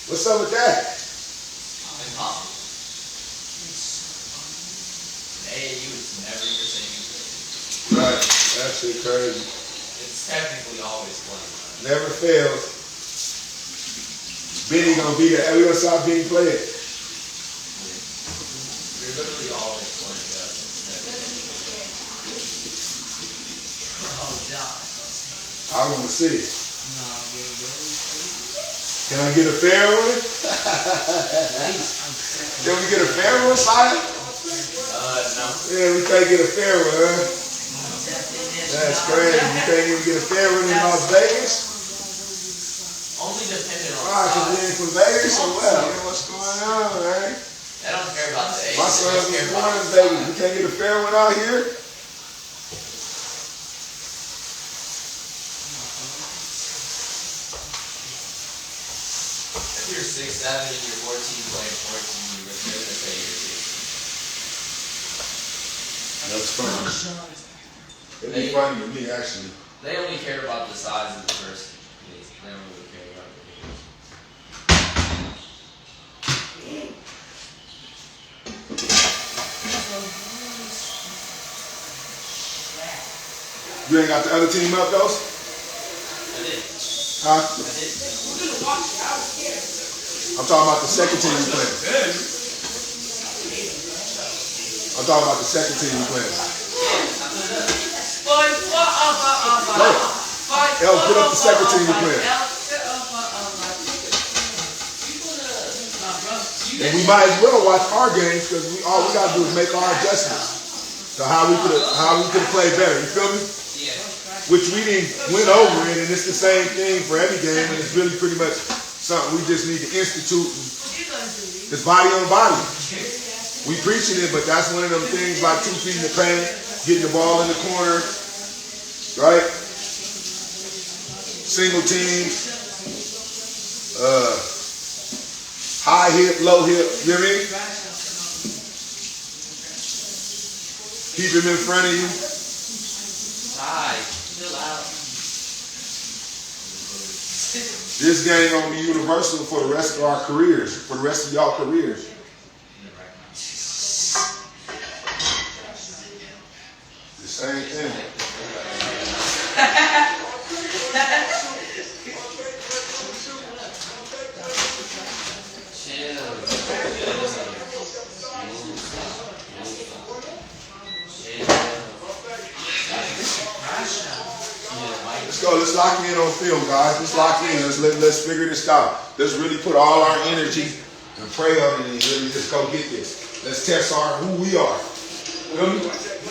What's up with that? Hey, you was never your same. Right. That shit crazy. It's technically always playing. Never fails. Benny gonna be there. We gonna stop being played. You're literally always playing together. Oh, God. I want to see it. Can I get a fair one? Can we get a fair one, Simon? No. Yeah, we can't get a fair one, huh? That's crazy. You can't even get a fair one in Las Vegas? Only depending on Why? Because we ain't from Vegas or what? Man, what's going on, man? They don't care about the age. My son was born in Vegas. We can't get a fair one out here? If you're 6'7" and you're 14 playing 14, you're gonna say you're 16. That's funny. It'd be funny to me, actually. They only care about the size of the person. They don't really care about the age. You ain't got the other team up, though? I did. Huh? I did. I'm talking about the second team you playing. I'm talking about the second team you playing. El, put up the second team you playing. And we might as well watch our games because all we gotta do is make our adjustments to how we could play better. You feel me? Yeah. Which we didn't win over it, and it's the same thing for every game, and it's really pretty much something we just need to institute. It's body on body. We preaching it, but that's one of them things like 2 feet in the paint, getting the ball in the corner, right? Single teams, high hip, low hip, you know what I mean? Keep him in front of you. Chill out. This game gonna be universal for the rest of our careers, for the rest of y'all careers. The same thing. Let's go. Let's lock in on film, guys. Let's lock in. Let's figure this out. Let's really put all our energy and pray on it and really just go get this. Let's test who we are.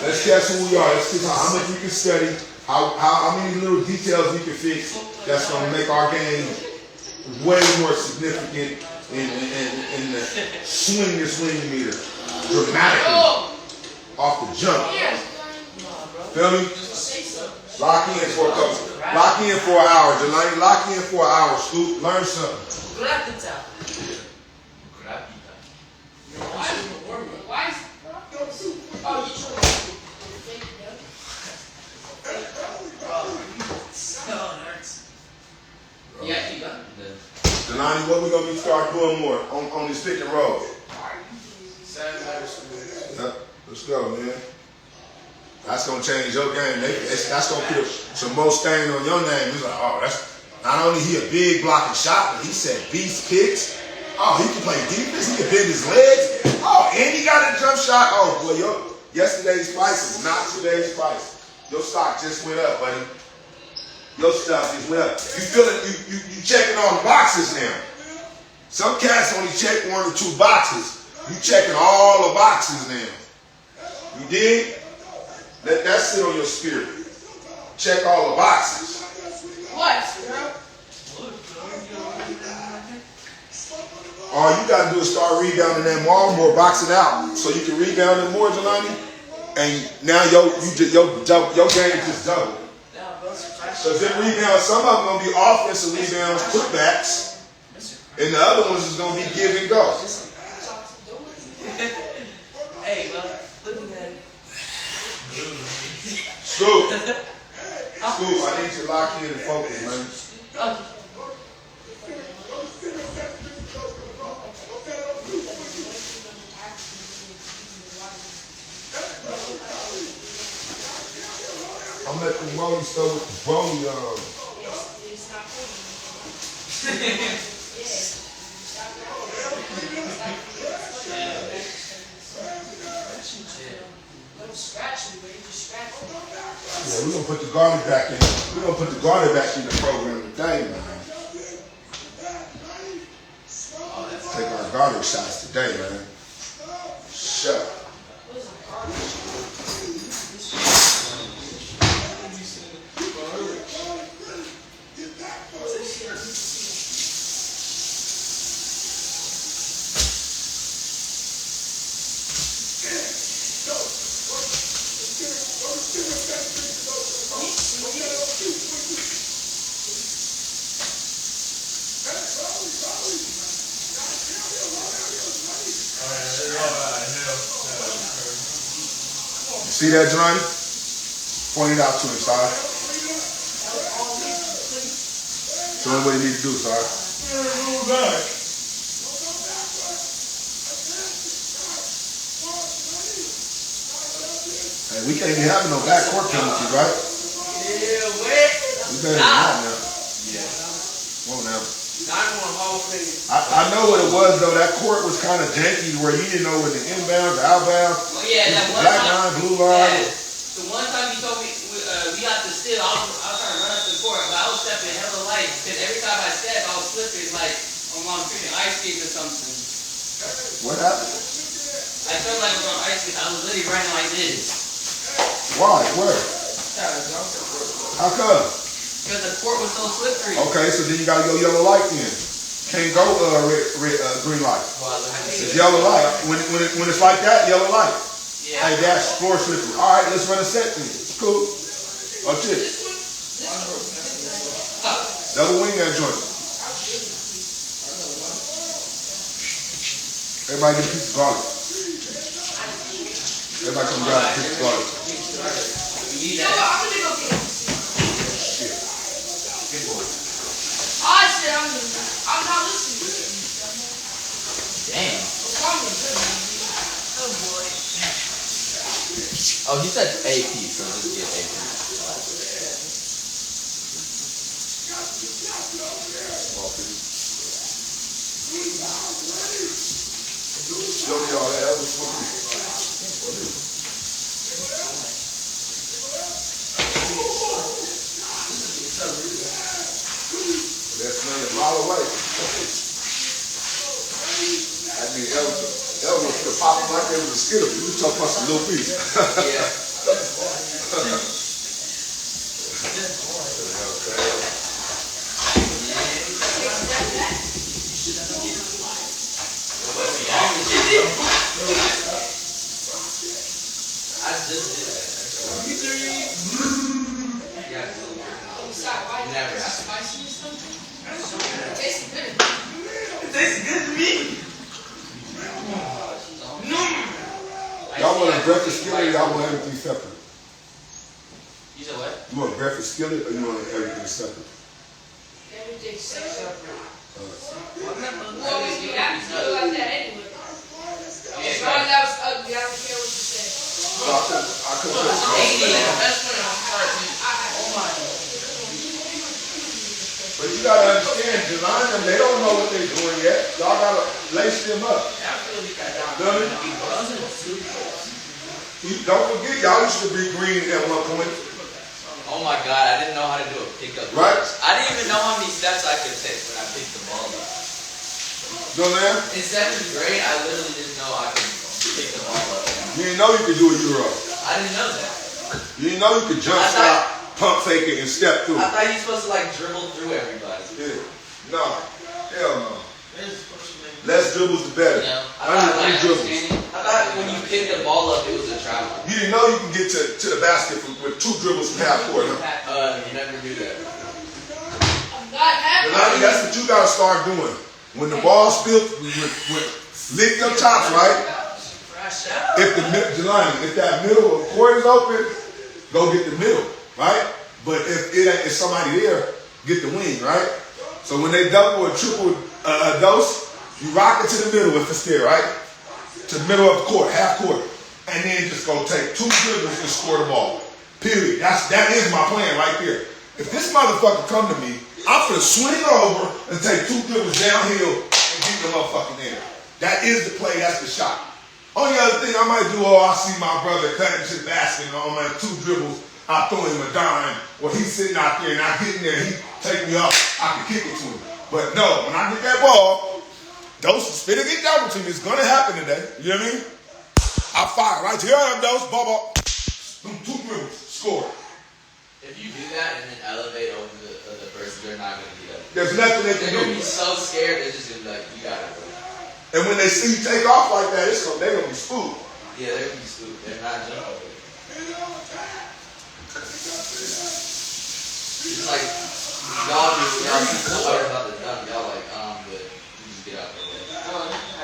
Let's test who we are. Let's see how much we can study, how many little details we can fix that's going to make our game way more significant in the swing meter dramatically off the jump. Feel me? Lock in for a couple. Lock in for an hour, Jelani. Lock in for an hour, Scoop. Learn something. Yeah, keep up. Delani, what we gonna start doing more on this pick and roll? Yep, let's go, man. That's gonna change your game. That's gonna put some more stain on your name. He's like, oh, that's not only he a big blocking shot, but he said beast picks. Oh, he can play defense. He can bend his legs. Oh, and he got a jump shot. Oh, boy, yesterday's price is not today's price. Your stock just went up, buddy. Your stuff just went up. You feel it? You checking all the boxes now. Some cats only check 1 or 2 boxes. You checking all the boxes now. You dig? Let that sit on your spirit. Check all the boxes. What, bro? All you gotta do is start rebounding that ball more, box it out, so you can rebound it more, Jelani. And now your game just doubled. So then rebounds, some of them gonna be offensive rebounds, putbacks, and the other ones is gonna be give and go. Hey, well, look at that. Scoop, I need you to lock in and focus, man. I'm at the rolling store with the rolling Yeah, we're gonna put the garlic back in. We're gonna put the garlic back in the program today, man. Take our garlic shots today, man. Shut up. See that, Johnny? Point it out to him, sorry. Show him what he needs to do, sorry. Hey, we can't be having no backcourt penalties, right? Yeah, wait. We better than that now. Yeah. Come on now. I I know what it was, though. That court was kind of janky where you didn't know where the inbounds, the outbounds, Well, yeah, that one black time, line, blue line. Yeah, the one time you told me we got to steal, I was trying to run up the court, but I was stepping hella light because every time I stepped, I was slipping like I'm freaking ice skates or something. What happened? I felt like I was on ice skates. I was literally running like this. Why? Where? How come? Because the court was so slippery. Okay, so then you gotta go yellow light then. Can't go green light. It's yellow light. When it's like that, yellow light. Yeah. Hey, that's floor slippery. All right, let's run a set then. It's cool. Oh shit. Double wing that joint. Everybody get a piece of garlic. Everybody come grab a piece of garlic. We need No, that. I'm gonna go get it. Shit. I said I'm not listening. Damn. What's wrong with you? Oh boy. Oh, he said AP, so just get AP. Show me all that other stuff. That's a mile away. I mean, Elvis could pop him like it was a Skittle. You were talking about some little piece. Yeah. I just did that. Yeah. Never happened. Spicy or something? It tastes good. It tastes good to me. Y'all want a breakfast skillet or y'all want everything separate? You said what? You want a breakfast skillet or you want everything separate? Everything's separate. Well, you have to feel like that anyway. As long as that was ugly, I don't care what you say. So I couldn't. But you gotta understand, Jelani, them, they don't know what they're doing yet. Y'all gotta lace them up. Feel me? Don't forget, y'all used to be green at one point. Oh my God, I didn't know how to do a pickup. Right? I didn't even know how many steps I could take when I picked the ball up. You know what I'm In 7th grade, I literally didn't know I could pick the ball up. You didn't know you could do a Euro. I didn't know that. You didn't know you could jump stop, pump fake it, and step through. I thought you were supposed to like dribble through everybody. Yeah. No. Hell no. Less dribbles the better. You know, I need 3 dribbles. I thought when you picked the ball up, it was a travel. You didn't know you can get to the basket with 2 dribbles from half court, huh? You never knew that. I'm not happy. Jelani, that's what you gotta start doing. When the ball's spilled, lick your chops, right? If that middle of the court is open, go get the middle, right? But if somebody there, get the wing, right? So when they double or triple dose, you rock it to the middle if it's there, right? To the middle of the court, half court. And then just go take 2 dribbles and score the ball. Period. That is my plan right there. If this motherfucker come to me, I'm gonna swing over and take 2 dribbles downhill and get the motherfucking in. That is the play, that's the shot. Only other thing I might do, I see my brother cutting to the basket and on my 2 dribbles, I throw him a dime, or he's sitting out there and I get in there and he take me up, I can kick it to him. But no, when I get that ball, Dose is finna get double to me. It's gonna happen today. You know what I mean? I fire right here. I am Dose, ball. 2 dribbles, score. If you do that and then elevate over the person, they're not gonna get up. There's nothing they can They're gonna do. be so scared, they're just gonna be like, you gotta go. And when they see you take off like that, they're gonna be spooked. Yeah, they're gonna be stupid. They're not jumping. It's like, y'all keep talking about the dunk, y'all like, but you just get out the way.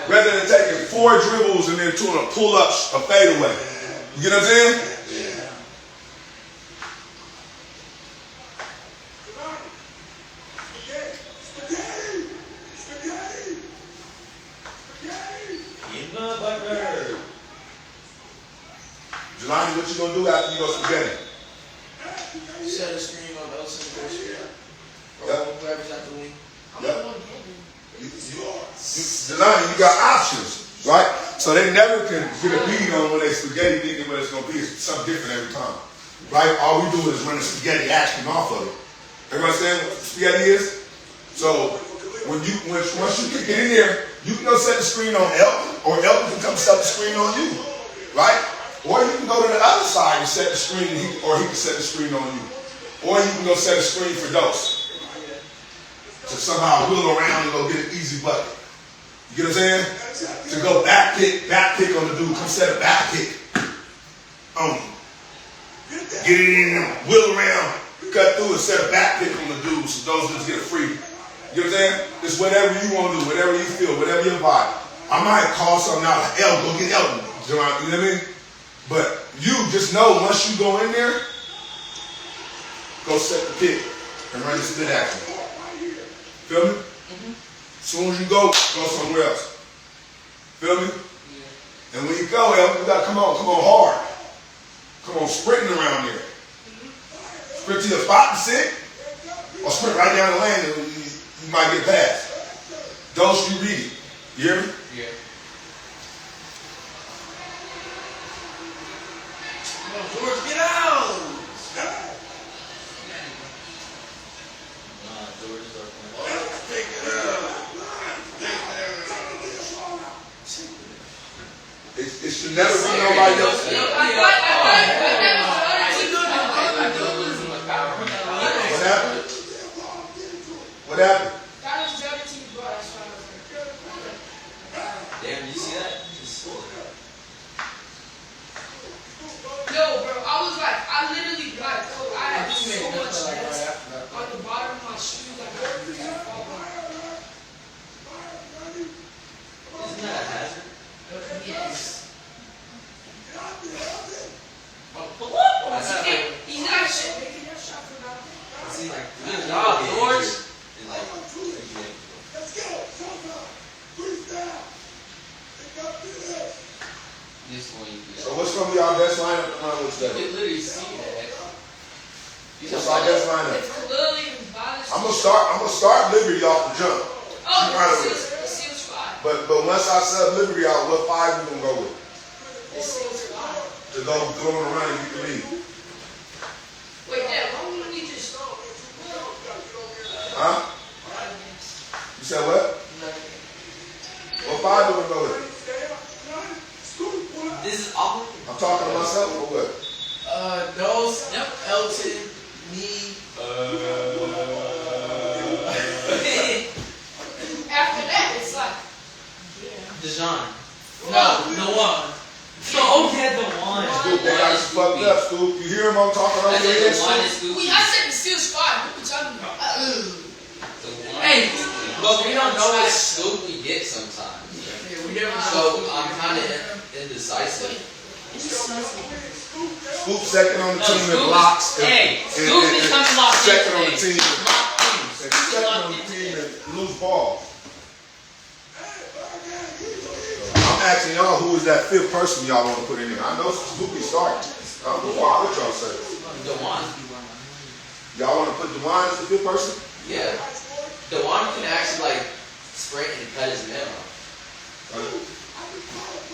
Rather than taking 4 dribbles and then doing a pull-up, a fadeaway. You get what I'm saying? Yeah. Jelani, what you gonna do after you go spaghetti? Set a screen on the outside of the street. Or Yep. whoever's at the wing. Yep. Jelani, you got options, right? So they never can get a beat on when they spaghetti thinking what it's gonna be. It's something different every time, right? All we do is run a spaghetti action off of it. Everybody understand what spaghetti is? So once you kick it in there, you can go set the screen on Elton, or Elton can come set the screen on you, right? Or you can go to the other side and set the screen, or he can set the screen on you. Or you can go set a screen for Dose. To somehow wheel around and go get an easy bucket. You get what I'm saying? To go back pick on the dude, come set a back pick on him. Get it in there, wheel around, cut through and set a back pick on the dude so those dudes get a free. You know what I'm saying? It's whatever you want to do, whatever you feel, whatever your vibe. I might call something out like, go get Elton. You know what I mean? But you just know once you go in there, go set the pick and run the split action. Feel me? Mm-hmm. As soon as you go somewhere else. Feel me? Yeah. And when you go, you gotta come on hard. Come on, sprinting around there. Sprint to your spot and sit, or sprint right down the lane and you might get past. Dose, you read it. You hear me? Yeah. George, get out! It should never be nobody else. What happened? What happened? Damn, you see that? No, bro, I literally I had so much dust on the bottom of my shoes. Isn't that a hazard? Yes. Pull up! He's not making that shot for nothing. See, like, Good job, George. And like, which You day. can literally see that. So I guess line up. It's literally ballislife. I'm gonna start Liberty off the jump. Oh, Right the away. seals fly. But once I sub Liberty out, what 5 we gonna go with? The seals fly. To go throw on the run and you can leave. Wait, Dad, why wouldn't you just Huh? You said what? What 5 do we go with? This is awful. I'm talking to myself or what? Those, Elton, me, after that? It's like Dijon. no one. Oh, yeah, the one. Scoop, they got you fucked up, Scoop. You hear him on talking I over said here? the one is Scoop? I said the seals fly. What are you talking about? Hey, But we don't know what scoop we get sometimes. we never So I'm kind of indecisive. Scoop second on the team in Scoop is- blocks. hey, Scoop is coming locked in Second on the today. team. Locked in. Second on the team in loose balls. I'm asking y'all who is that 5th person y'all want to put in there. I know Scoopy starting. What y'all say? The one. Y'all want to put DeWine as the 5th person? Yeah. The one can actually like sprint and cut his man off.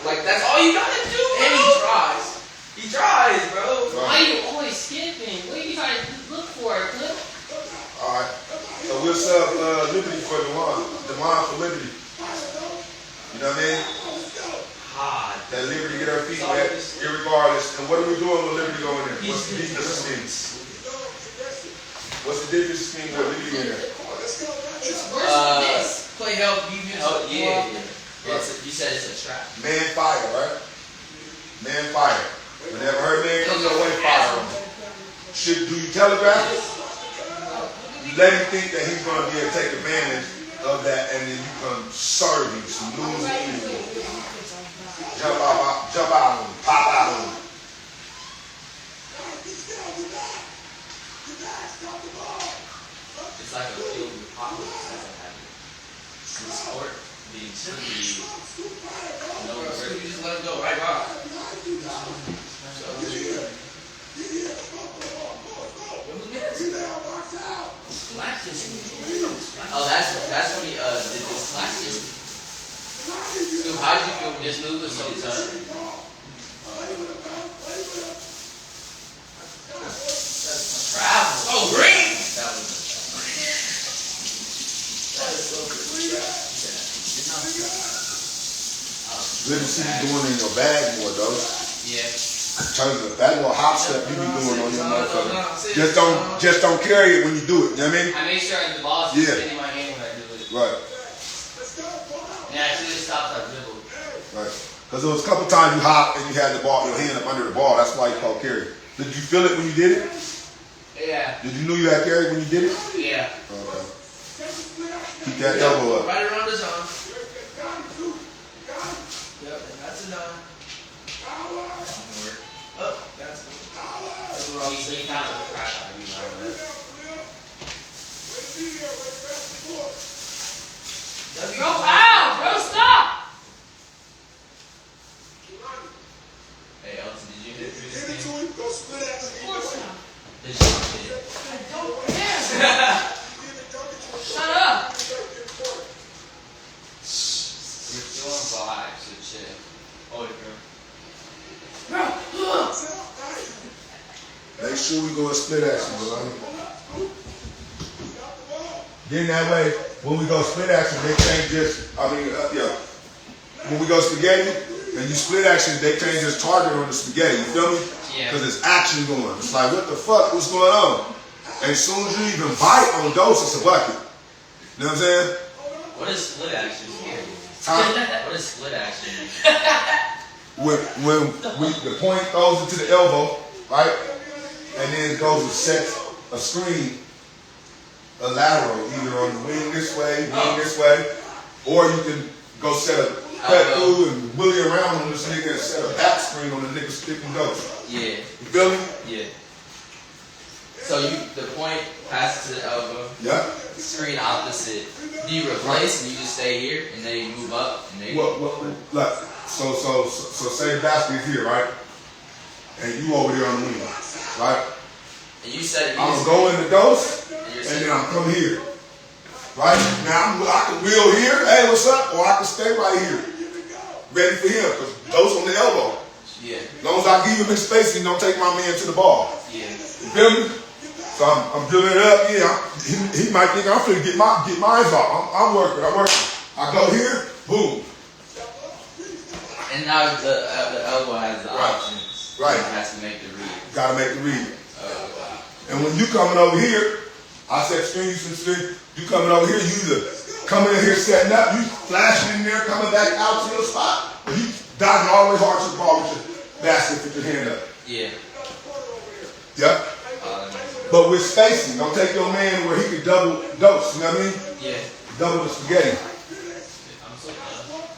Like that's all you gotta do. And he tries. He tries, bro. Why are you always skipping? What are you trying to look for, Clip? Alright. So we'll sub Liberty for DeWine. DeWine for Liberty. You know what I mean? God. That Liberty get her feet wet, irregardless. And what are we doing with Liberty going in? What's the defensive scheme? What's the defensive scheme with Liberty in there? It's worse than this. Play help, defense. Oh yeah. You said it's a trap. Man fire, right? Man fire. Whenever her man comes your way, fire on him. Do you telegraph it? You let him think that he's going to be able to take advantage of that, and then you come serve him some lose anything. Jump out on him, pop out on him. It's like a field with apocalypse doesn't happen. The sport being truly no So reverse. you just let him go right by. Oh, that's when he did this last year. So how did you feel when this move was so tough? Travel. Oh, green! That was Good to see you doing it in your bag more, though. yeah. In terms of that little hop step you be doing on your motherfucker. Just don't carry it when you do it. You know what I mean? I make sure the ball's just Yeah. hitting my hand when I do it. Right. And I should have stopped that dribble. Right. Because there was a couple times you hopped and you had the ball, your hand up under the ball. That's why you call carry. Did you feel it when you did it? Yeah. Did you know you had carry when you did it? Yeah. Okay. Keep that elbow up. Right around his arm. Yep, that's enough. Oh, that's what I was He saying. kind of crashed on me, man. Bro, ow! Bro, stop! Hey, Elton, did you hit Give it this to game? him, go split at the Of course not. Did you hit it? I don't care. Shut up. You're feeling vibes, so chill. Oh, girl. Bro, Make sure we go and split action, Jelani. Then that way, when we go split action, they can't just, when we go spaghetti and you split action, they can't just target on the spaghetti, you feel me? Yeah. Because there's action going. It's like, what the fuck, what's going on? And as soon as you even bite on dose, it's a bucket. You know what I'm saying? What is split action here? Huh? What is split action? When the point goes into the elbow, right? And then it goes and sets a screen, a lateral, either on the wing this way, or you can go set a cut through and willy around on this nigga and set a back screen on the nigga sticking dose. Yeah. You feel me? Yeah. So the point passes to the elbow, Yeah. screen opposite. Do you replace and you just stay here and then you move up and then Well, look, so say the basket is here, right? and you over there on the wing, right? And you said it. I'm gonna go in the dose, and then I'm come here, right? Now I can wheel here, hey, what's up? Or I can stay right here, ready for him, because dose on the elbow. Yeah. As long as I give him his space, he don't take my man to the ball. Yeah. You feel me? So I'm building it up. Yeah, he might think I'm finna get mine off. I'm working. I go here, boom. And now the elbow has the options. Right. It has to make the read. Gotta make the read. And when you coming over here, I said string, you some string. You coming over here, you either coming in here setting up, you flashing in there, coming back out to your spot, or you diving all the way hard to the ball with your basket with your hand up. Yeah. Yep. But with spacing, don't take your man where he can double dose, you know what I mean? Yeah. Double the spaghetti. I'm so done.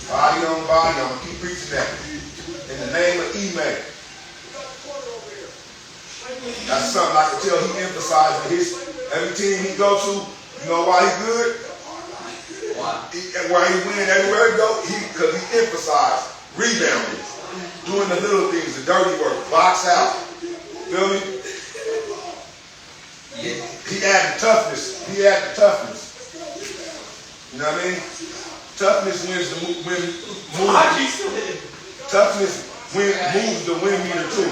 Body on body, I'm gonna keep preaching that. In the name of email. That's something I can tell he emphasizes every team he go to. You know why he good? Why? And why he win everywhere he go? Because he emphasized rebounding, doing the little things, the dirty work, box out. Feel me? Yeah. He added toughness. You know what I mean? Toughness wins the Toughness moves the win meter too.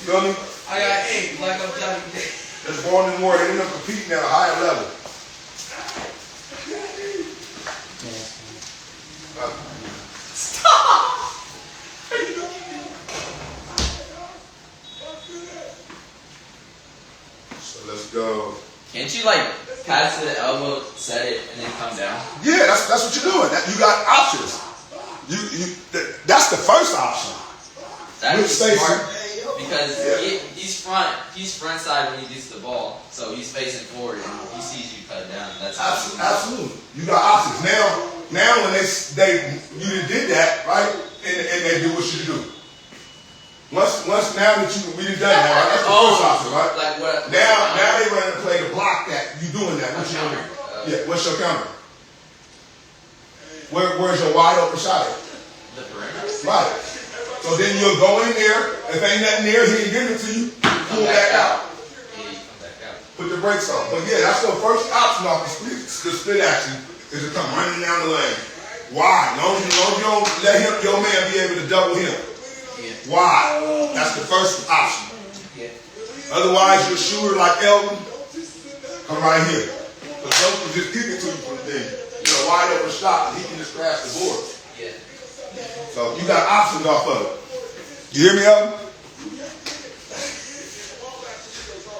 Feel me? I got ink like I'm Johnny Day. There's born in war. They end up competing at a higher level. So let's go. Can't you like pass to the elbow, set it, and then come down? Yeah, that's what you're doing. You got options. That's the first option. That Which is space? smart because Yeah. he's front side when he gets the ball, so he's facing forward and he sees you cut down. That's Absolutely. You got options. Now when you did that, right? And they do what you do. Once now that we done that, right? That's the first option, right? Like what? Now they ready to play to block that. You doing that. What's your counter? Yeah, what's your counter? Where's your wide open shot at? The perimeter. Right. So then you'll go in there. If ain't nothing there, he ain't giving it to you. Pull back out. Yeah, you come back out. Put the brakes on. But yeah, that's your first option off the split action is to come running down the lane. Why? No, you don't let your man be able to double him. Yeah. Why? That's the first option. Yeah. Otherwise, your shooter like Elton, come right here. Because those can just kick it to you from the thing. You know, wide open shot, and he can just crash the board. Yeah. So you got options off of it. You hear me, Elton?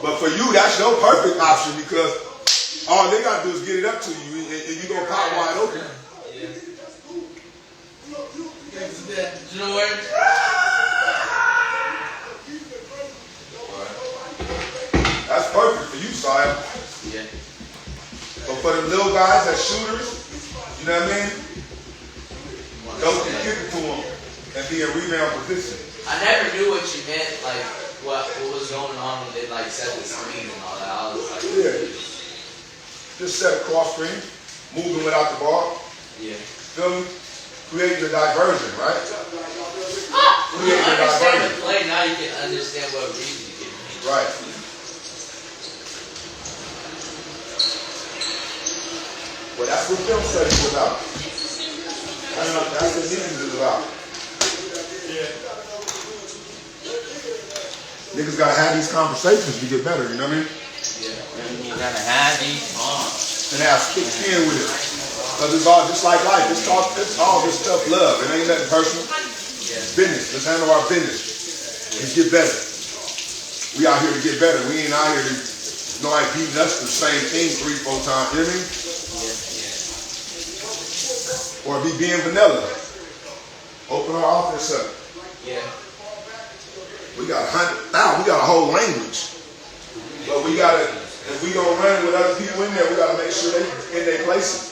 But for you, that's your perfect option because all they got to do is get it up to you, and you going to pop wide open. Yeah. George. That's perfect for you, Sire. Yeah. But for the little guys that shooters, you know what I mean? Don't just give it to them and be in rebound position. I never knew what you meant, like what was going on when they like set the screen and all that. I was like, Yeah. Just set a cross screen, moving without the ball. yeah. Feel me? Creating a diversion, right? When you understand the play, now you can understand what reason you give me. Right. Well, that's what film studies is about. That's what meetings is about. Niggas gotta have these conversations to get better, you know what I mean? Yeah. And you gotta have these songs. And have thick skin with it. Because it's all just like life. It's all this tough love. It ain't nothing personal. It's business. Let's handle our business. Let's get better. We out here to get better. We ain't out here to beating us the same thing 3-4 times. You know what I mean? Or be being vanilla. Open our office up. Yeah. We got 100,000. We got a whole language. But we gotta, if we gonna run it with other people in there, we gotta make sure they in their places.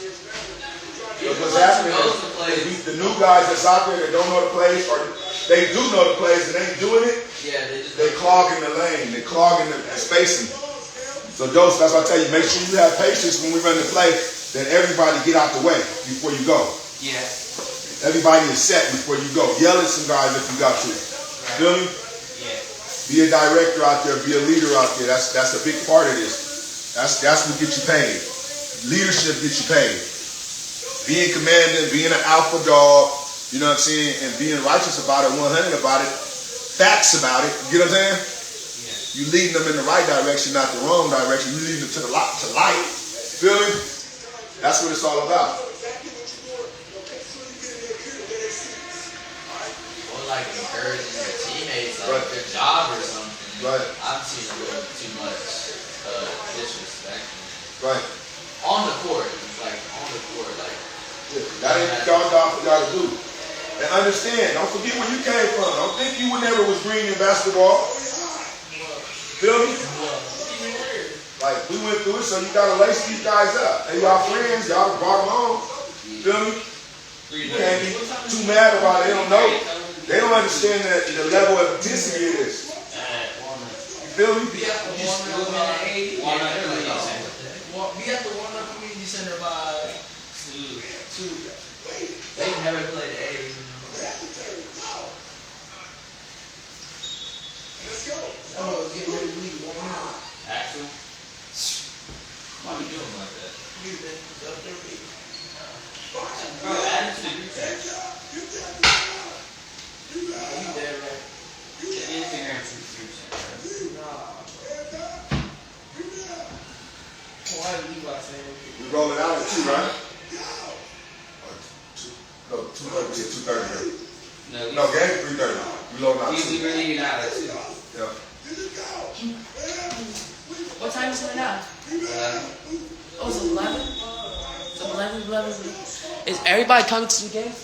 Because what's happening is the new guys that's out there that don't know the plays, or they do know the plays and ain't doing it, Yeah, they clogging the lane, they clogging the spacing. So Joseph, that's why I tell you, make sure you have patience when we run the play, that everybody get out the way before you go. Yeah. Everybody is set before you go. Yell at some guys if you got to. Feel me? Yeah. Be a director out there, be a leader out there. That's a big part of this. That's what gets you paid. Leadership gets you paid. Being commanding, being an alpha dog, you know what I'm saying, and being righteous about it, 100 about it, facts about it, you get what I'm saying? Yeah. You leading them in the right direction, not the wrong direction. You leading them to the light, Feel me? That's what it's all about. Or like encouraging your teammates, like Right. good job or something. Right. I've seen a little too much disrespect. Right. On the court, like. Yeah. That ain't y'all job for y'all to do. And understand, don't forget where you came from. Don't think you never was green in basketball. Feel me? Like, we went through it, so you gotta lace these guys up. They y'all friends, y'all brought them on. Feel me? You can't be too mad about it. They don't know. They don't understand the level of intensity it is. You feel me? Be at the Warner Community Center by 2. They never played A. Oh, getting ready to leave. Actual. Why are we doing like that? Bro, add it to the group text. You there, right? The Instagram group text. Why did Levi say We rolling out at 2, right? No, 2:30. No, game 3:30. We loading out at 2. We really get out at 2. Yeah. What time is it now? Oh, it's 11? It's 11. Is everybody coming to the game? Yep.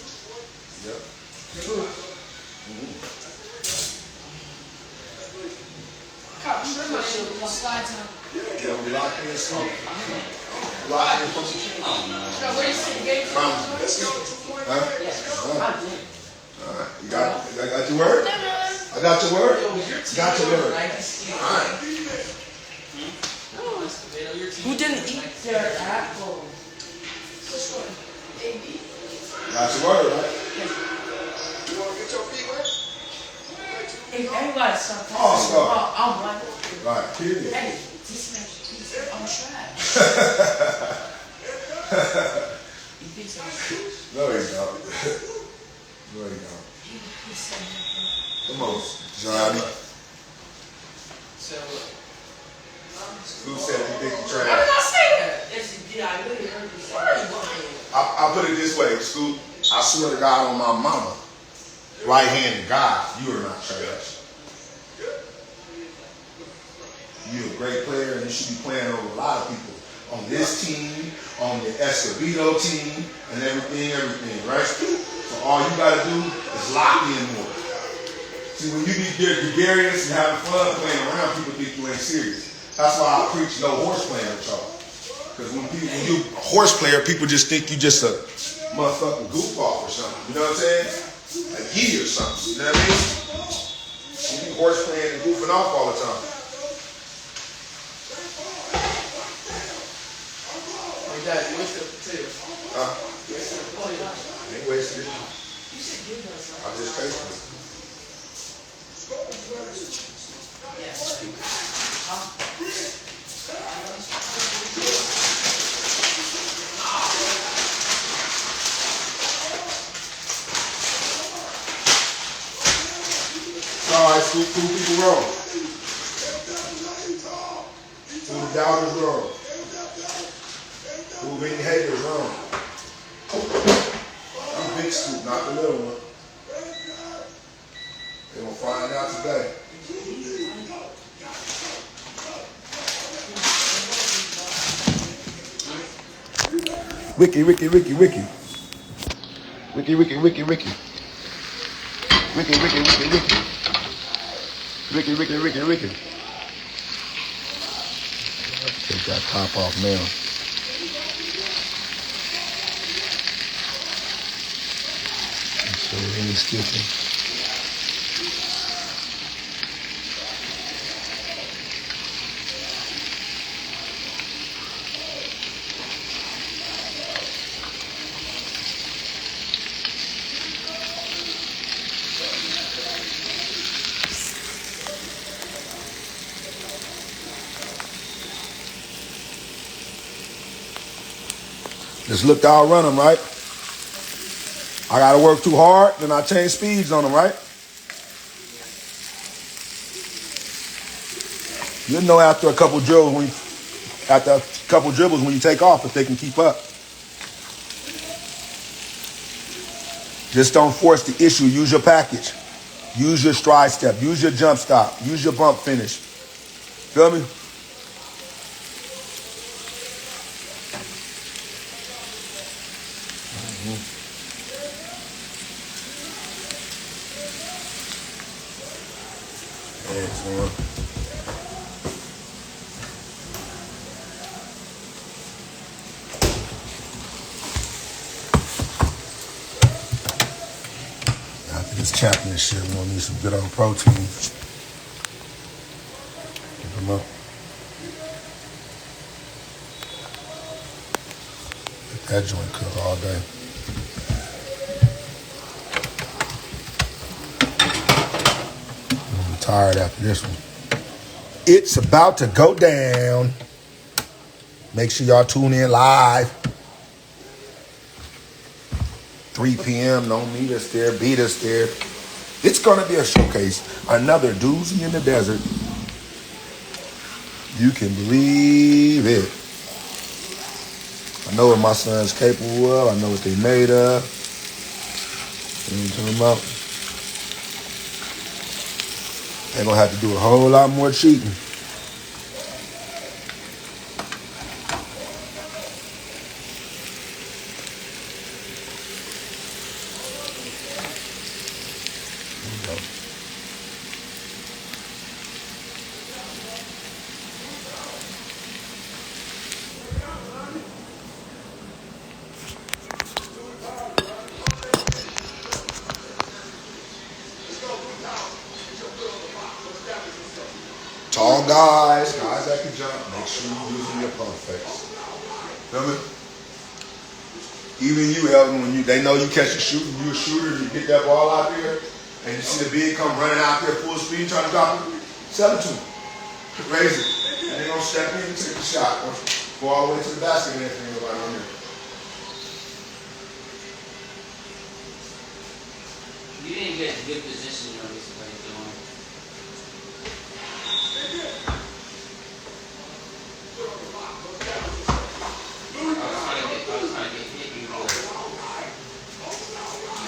God, I'm sure my shit will slide time. Yeah, we locked in some. Locked in from some. No, where you see the game? Huh? Alright. You got your word? I got your word? Got your word. Alright. Who didn't eat their apple? Got your word, right? If everybody stopped Oh, stop. I'm like, Right, period. hey, this man, I'm trash. He thinks I'm trash. No, you don't. No, you don't. He said that. Come on, Johnny. So, Who said you think you Why trash? did I say that? Yeah, I really heard you say that. I put it this way, Scoop. I swear to God on my mama, right-handed God, you are not trash. You're a great player and you should be playing over a lot of people. On this team, on the Escobedo team, and everything, right? So all you gotta do is lock in more. See, when you be gregarious and having fun playing around, people think you ain't serious. That's why I preach no horse playing with y'all. Because when you a horse player, people just think you just a motherfucking goof off or something. You know what I'm saying? Like he or something. You know what I mean? You be horse playing and goofing off all the time. like that, you wasted the potato. Huh? You wasted the potato. I ain't wasting it. You should give us I'm just tasting it. All right, cool people roll. Who the doubters roll. Who any haters roll. I'm big Scoop, not the little one. They gonna find out today. Ricky. Ricky. Take that top off now. So it ain't sticking. Just look to outrun them, right? I gotta work too hard, then I change speeds on them, right? You'll know after a couple dribbles when you take off if they can keep up. Just don't force the issue. Use your package. Use your stride step. Use your jump stop. Use your bump finish. Feel me? Excellent. After this championship, we're gonna need some good old protein. Keep them up. Let that joint cook all day. I'm tired after this one. It's about to go down. Make sure y'all tune in live. 3 p.m. No meet us there, beat us there. It's going to be a showcase. Another doozy in the desert. You can believe it. I know what my son's capable of. I know what they made of. You know what I'm talking about? They're going to have to do a whole lot more cheating. Tall guys that can jump, make sure you're using your pump fakes. Feel me? Even you, Elvin, when they know you catch a shooting, you a shooter, you get that ball out there, and you see the big come running out there full speed trying to drop it, sell it to them. Raise it. And they're going to step in and take the shot. Or go all the way to the basket and everything right on there. You didn't get a good position on this play, doing. I was trying to get hit you. He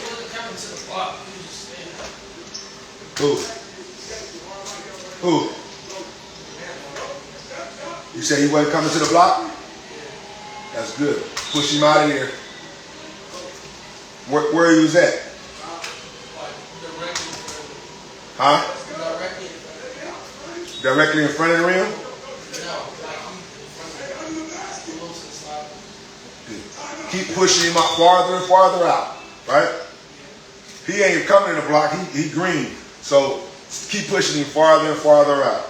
wasn't coming to the block. He was just standing up. Who? You say he wasn't coming to the block? That's good. Push him out of here. Where he was at? Huh? Directly in front of the rim? Keep pushing him out farther and farther out, right? He ain't coming in the block, he green. So keep pushing him farther and farther out.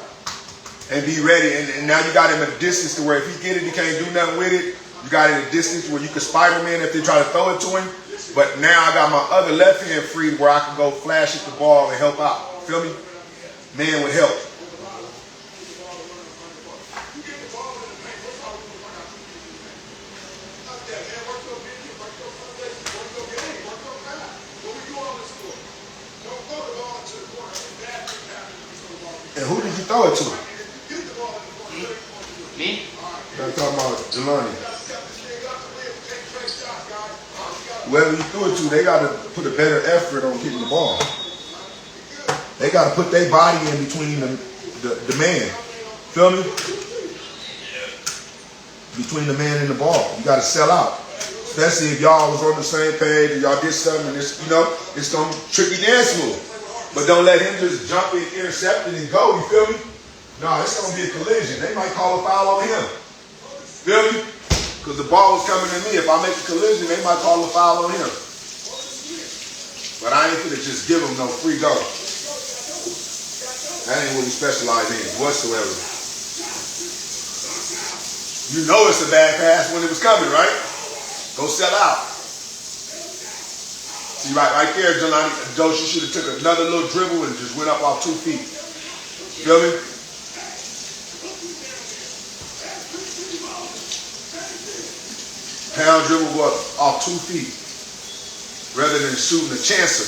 And be ready. And now you got him at a distance to where if he get it, he can't do nothing with it. You got it at a distance where you can Spider-Man if they try to throw it to him. But now I got my other left hand free where I can go flash at the ball and help out. Feel me? Man with help. And who did you throw it to? Me? I'm talking about Jelani. Whoever you threw it to, they got to put a better effort on getting the ball. They got to put their body in between the man. Feel me? Between the man and the ball. You got to sell out. Especially if y'all was on the same page and y'all did something and it's, it's going to tricky dance move. But don't let him just jump in, intercept it, and go. You feel me? No, it's going to be a collision. They might call a foul on him. Feel me? Because the ball was coming to me. If I make a collision, they might call a foul on him. But I ain't going to just give him no free go. That ain't what we specialize in whatsoever. You know it's a bad pass when it was coming, right? Go sell out. See, right there, Jelani, Josh, you should have took another little dribble and just went up off 2 feet. Feel me? Pound dribble go up off 2 feet rather than shooting a chancer.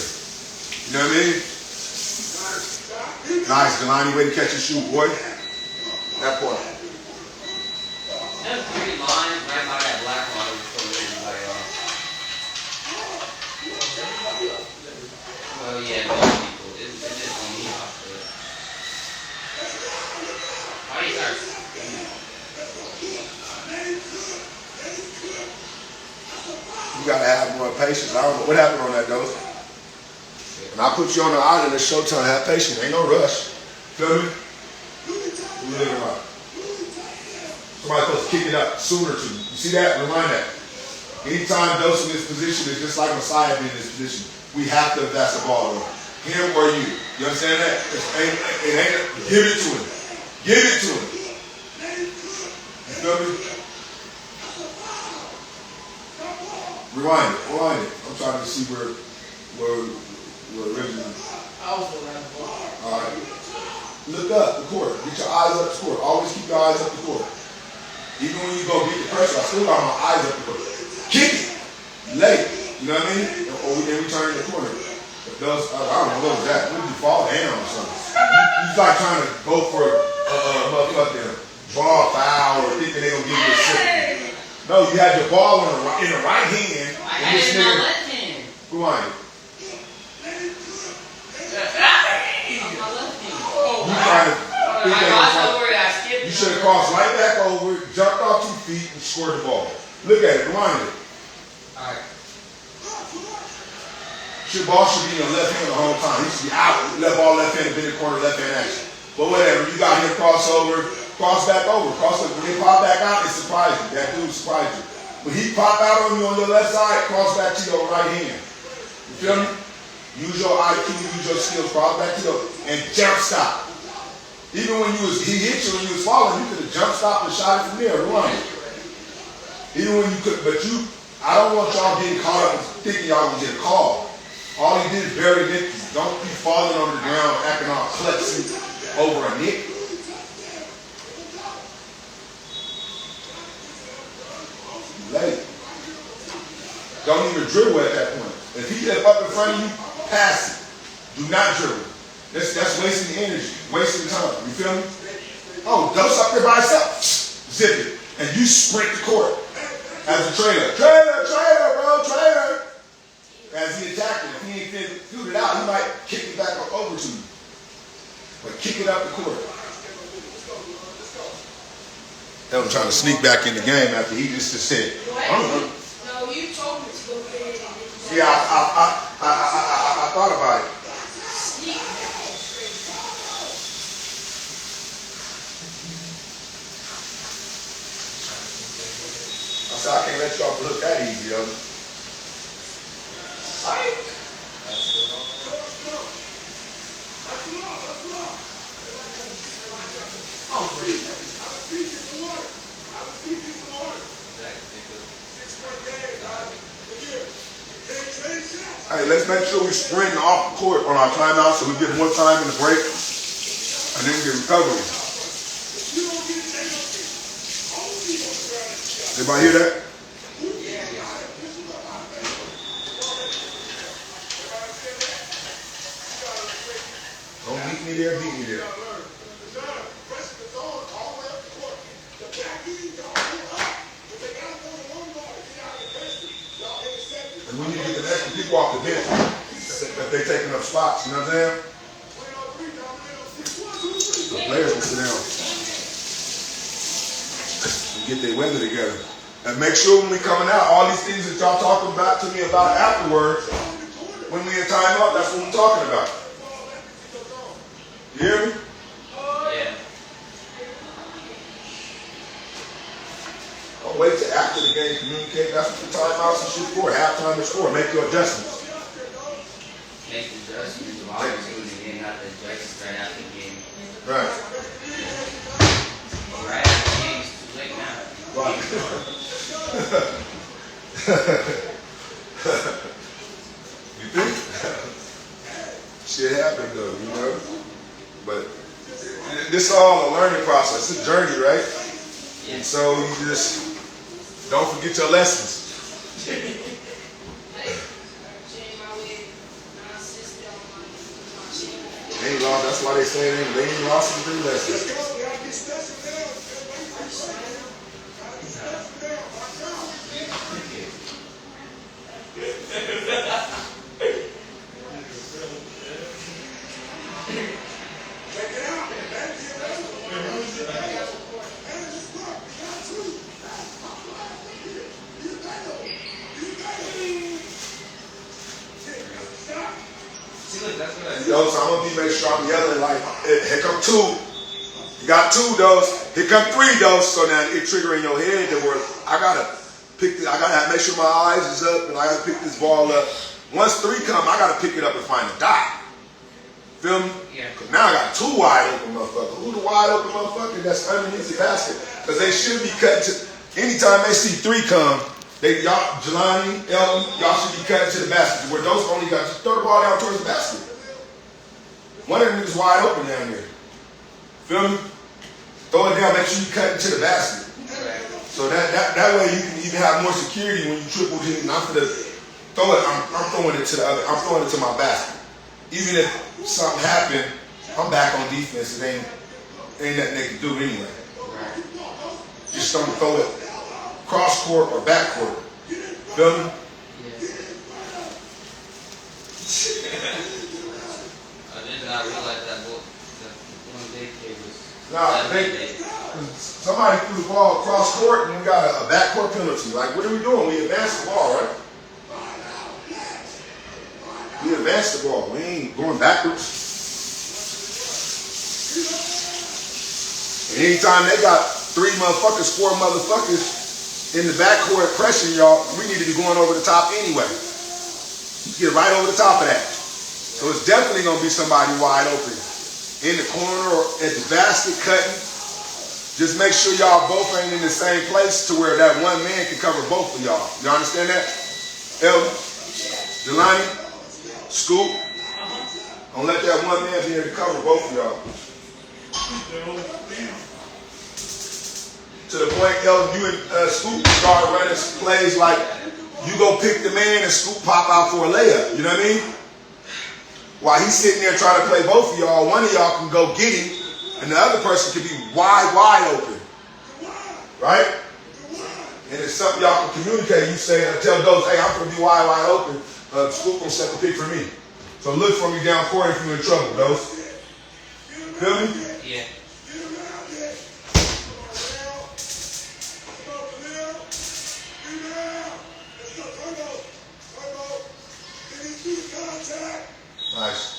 You know what I mean? Nice, Jelani. Way to catch and shoot, boy. That part. There's 3 lines right by that black line before we like well, yeah, most people. It's just on me off the. Why you start? You gotta have more patience. I don't know what happened on that though. When I put you on the island, it's showtime. Have patience. Ain't no rush. Feel me? You living right. Somebody's supposed to kick it up sooner to you. You see that? Remind that. Anytime Dos in this position is just like Messiah being in this position. We have to pass the ball over. Him or you. You understand that? It ain't, give it to him. Give it to him. You feel me? Rewind it. Rewind it. I'm trying to see where originally. I was around the ball. All right. Look up the court. Get your eyes up the court. Always keep your eyes up the court. Even when you go beat the pressure, I still got my eyes up the court. Kick it. Lay. You know what I mean? Or then we turn in the corner. But those, I don't know what was that. When did you fall down or something? You start trying to go for motherfucking draw a foul or thinking they're going to give you a second. No, you had your ball in the right hand. I had it in my left hand. Rewind it. You trying to you should have crossed right back over, jumped off 2 feet, and scored the ball. Look at it, rewind it. Alright. Your ball should be in the left hand the whole time. He should be out, left ball, left hand, been in the corner, left hand action. But whatever, you got him crossover, cross back over, cross over. When they pop back out, it surprised you. That dude surprised you. When he pop out on you on your left side, cross back to your right hand. You feel me? Use your IQ, use your skills, cross back to your, and jump stop. Even when he hit you when you was falling, you could have jump stopped and shot it from there, run. Even when you could, but I don't want y'all getting caught up and thinking y'all gonna get a call. All he did is bury Nick. Don't be falling on the ground acting all klutzy over a Nick. Late. Don't even dribble at that point. If he get up in front of you, pass it. Do not dribble. That's wasting energy, wasting time. You feel me? Oh, Dos up there by himself. Zip it. And you sprint the court as a trailer. Trailer, bro, trailer. As he attacked it, if he ain't figured it out, he might kick it back over to you. But kick it up the court. That was trying to sneak back in the game after he just said, No, you told me to go ahead and yeah, I thought about it. sneak. I said, I can't let you off the hook that easy, yo. Hey, let's make sure we sprint off the court on our timeout so we get more time in the break and then we get recovery. Everybody hear that? Don't beat me there, beat me there. And we need to get the extra people off the bench that they're taking up spots, you know what I'm saying? The players can sit down and get their weather together. And make sure when we coming out, all these things that y'all talking about to me about afterwards, when we in time up, that's what we're talking about. You hear me? Yeah. Don't wait till after the game, communicate. That's what the timeouts and shit for. Halftime is for. Make your adjustments. Make the adjustments. Obviously, the game got the adjustments right after the game. Right. Right after the game, it's too late now. Right. You think? Shit happened though, you know? But this is all a learning process. It's a journey, right? Yeah. And so you just don't forget your lessons. why they say they ain't lost in three lessons. Yo, so I'm gonna be make sure I'm yelling like, here come two. You got two dose. Here come three dose. So now it triggering your head that where I gotta make sure my eyes is up and I gotta pick this ball up. Once three come, I gotta pick it up and find a dot. Feel me? Yeah. Cause now I got two wide open motherfuckers. Who the wide open motherfucker that's underneath the basket? Cause they should be cutting to, anytime they see three come, y'all, Jelani, Elton, y'all should be cutting to the basket. Where those only got, just throw the ball down towards the basket. One of them is wide open down there. Feel me? Throw it down, make sure you cut it to the basket. So that way you can even have more security when you triple team. And I'm gonna throw it, I'm throwing it to the other, I'm throwing it to my basket. Even if something happened, I'm back on defense. It ain't nothing they can do anyway. Just don't throw it cross court or back court. Feel me? I realized that one day kid was. Somebody threw the ball cross court and we got a back court penalty. Like, what are we doing? We advanced the ball, right? We advanced the ball. We ain't going backwards. And anytime they got four motherfuckers in the backcourt pressing y'all, we need to be going over the top anyway. You get right over the top of that. So it's definitely going to be somebody wide open. In the corner or at the basket cutting. Just make sure y'all both ain't in the same place to where that one man can cover both of y'all. You understand that? Elton, Jelani, Scoop. Don't let that one man be able to cover both of y'all. To the point, Elton, you and Scoop start running plays like you go pick the man and Scoop pop out for a layup. You know what I mean? While he's sitting there trying to play both of y'all, one of y'all can go get him, and the other person can be wide open. Right? And it's something y'all can communicate. You say, tell those, hey, I'm going to be wide open. Scoop going to set the pick for me. So look for me down court if you're in trouble, those. Feel me? Yeah. Nice.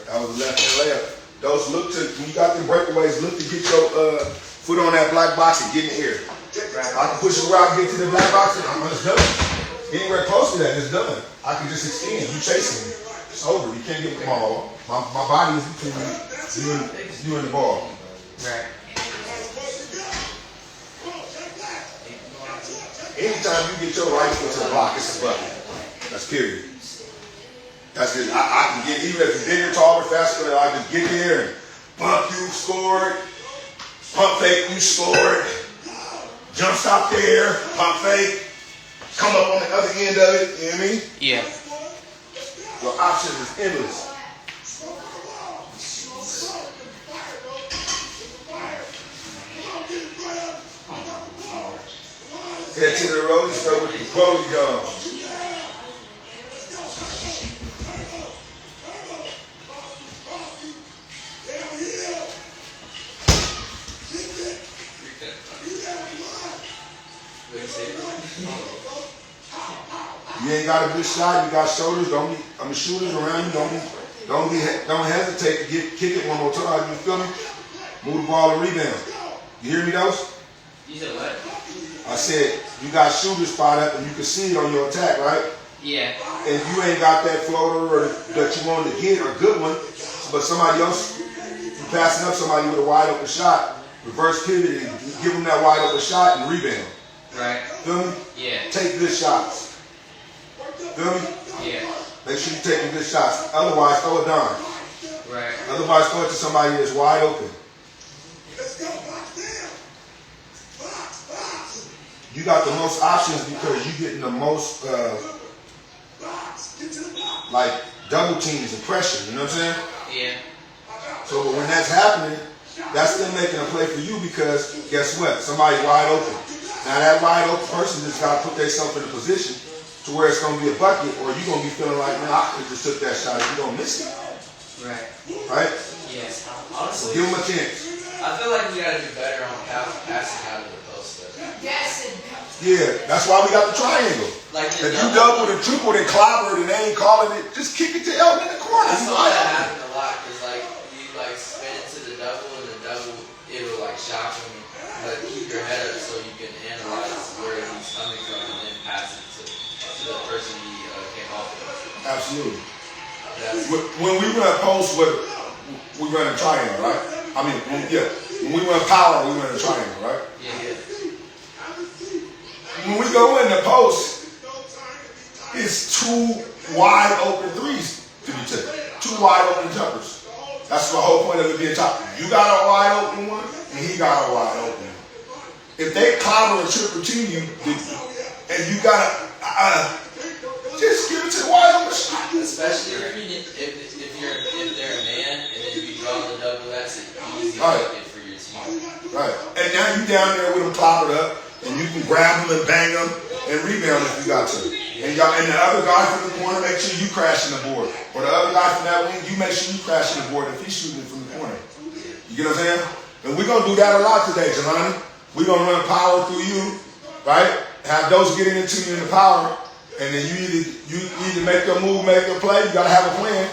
That was a left-hand layup. Those look to, when you got them breakaways, look to get your foot on that black box and get in the air. I can push it where I can get to the black box and I'm just done. Anywhere close to that, it's done. I can just extend. You chasing me. It's over. You can't get the ball. My body is between you and the ball. Right. Anytime you get your right foot to the block, it's a bucket. That's period. That's it. I can get, even if you're bigger, taller, faster, I just get there and bump you, scored. Pump fake, you scored. Jump stop there, pump fake. Come up on the other end of it, you know what I mean? Yeah. Your options is endless. Head to the road, start with the rolling gun. You ain't got a good shot. You got shoulders. Shooters around you. Don't hesitate to kick it one more time. You feel me? Move the ball and rebound. You hear me, those? You said what? I said you got shooters spot up and you can see it on your attack, right? Yeah. And you ain't got that floater or that you wanted to get or a good one, but somebody else, you passing up somebody with a wide open shot, reverse pivot, and give them that wide open shot and rebound. Right. Feel me? Yeah. Take good shots. Feel me? Yeah. Make sure you're taking good shots. Otherwise, throw it down. Right. Otherwise, throw it to somebody that's wide open. you got the most options because you're getting the most like double teams and pressure. You know what I'm saying? Yeah. So when that's happening, that's them making a play for you because guess what? Somebody wide open. Now that wide open person just got to put themselves in a position to where it's going to be a bucket, or you're going to be feeling like, man, I could have just took that shot if you don't miss it. Right. Right? Yeah. So Honestly, give them a chance. I feel like we gotta do better on passing out of the post. Yes, and Yeah, that's why we got the triangle. Like If you doubled and tripled and clobbered and they ain't calling it, just kick it to Elton in the corner. I He's saw wide that open. happen a lot because like you like spin it to the double and the double it'll like shock him. But keep your head up so you can analyze where he's coming from and then pass it to the person he came off with. Absolutely. That's, When we run post, we run a triangle, right? I mean, when we run power, we run a triangle, right? yeah. When we go in the post, it's two wide open threes to be taken. Two wide open jumpers. That's the whole point of it being top. You got a wide open one, and he got a wide open one. If they clobber and triple team you, and you got just give it to the wide open shot. Especially if they're a man and then you draw the double, that's an easy Right. bucket for your team. Right. And now you down there with them clobbered up, and you can grab them and bang them and rebound if you got to. And the other guy from the corner, make sure you crashing the board. Or the other guy from that wing, you make sure you crashing the board if he's shooting it from the corner. You get what I'm saying? And we're gonna do that a lot today, Jelani. We're gonna run power through you, right? Have those getting into you in the power, and then you either make a move, make a play. You gotta have a plan,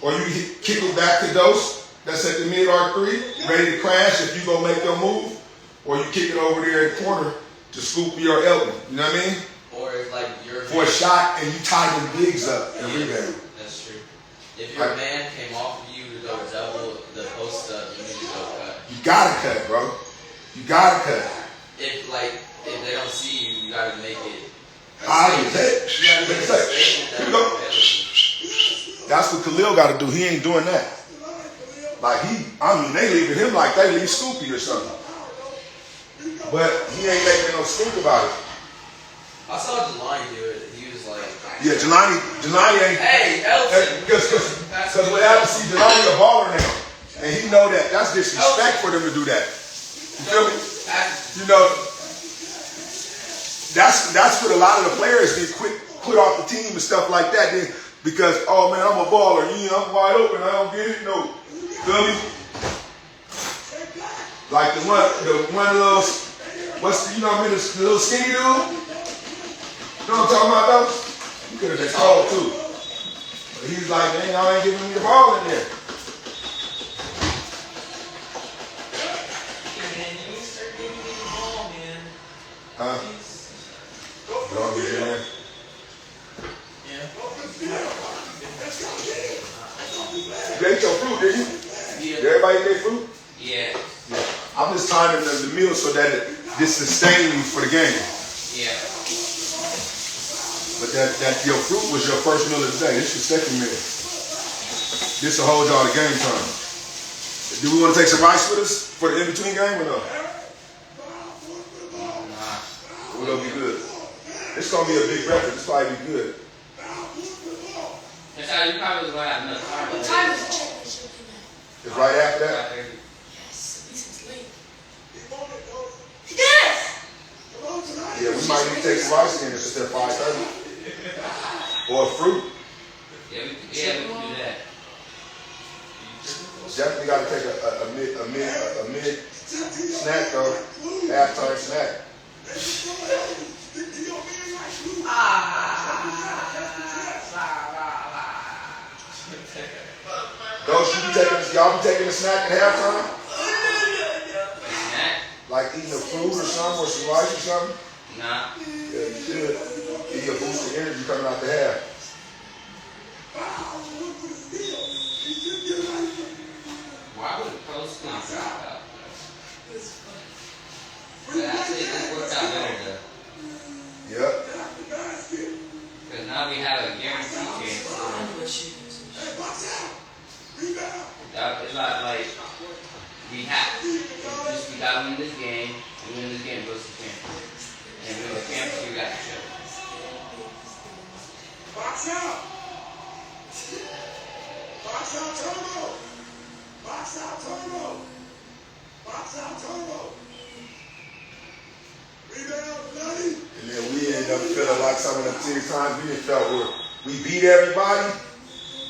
or you kick it back to Dose. That's at the mid arc three, ready to crash if you go make your move, or you kick it over there in the corner to scoop your Elton. You know what I mean? Or if like your For a shot, and you tie them bigs up and rebound. That's true. If your man came off of you to go double the post up, you need to go cut. You gotta cut, bro. You gotta cut. If they don't see you, you gotta make it. I would say, You gotta make a statement here we go. That's what Khalil got to do. He ain't doing that. Like they leaving him like they leave Scoopy or something. But he ain't making no stink about it. I saw Jelani do it. He was like, Yeah, Jelani ain't. "Hey, Elton." Because what happens, see, Jelani a baller now. And he know that that's disrespect for them to do that. You feel me? You know, that's what a lot of the players get quit off the team and stuff like that. Then, because, oh man, I'm a baller. I'm wide open. I don't get it. No. Feel me? Like the one little, the little skinny dude? You know what I'm talking about though? You could have been called too. But he's like, man, y'all ain't giving me the ball in there. Huh? Don't get in there. You ate your fruit, didn't you? Yeah. Did everybody eat their fruit? Yeah. I'm just timing the meal so that this sustains you for the game. Yeah. But that your fruit was your first meal of the day. This is your second meal. This will hold y'all to game time. Do we want to take some rice with us for the in-between game or no? Nah. It'll be good. It's going to be a big breakfast. It's probably be good. That's how you probably was going to have enough time. what time is the championship? It's right after that. Yes, at least it's late. Yeah, we might need to take some rice in if it's at 5:30. Or fruit. Yeah, we can do that. Definitely got to take a mid snack though. Halftime snack. Y'all be taking a snack at halftime? Snack? Like eating a fruit or something, or some rice or something? Nah. Yeah, you should. Give you a boost of energy coming out the half. Why would the post not drop out? But actually, this worked out better though. Yep. Because now we have a guaranteed chance. It's not like we have. We gotta win this game. We win this game, goes to champion. And we were camping, you got the show. Box out. Box out turbo. Box out turbo. Box out turbo. Rebound, bloody. And then we ended up feeling like some of the times we felt where we beat everybody,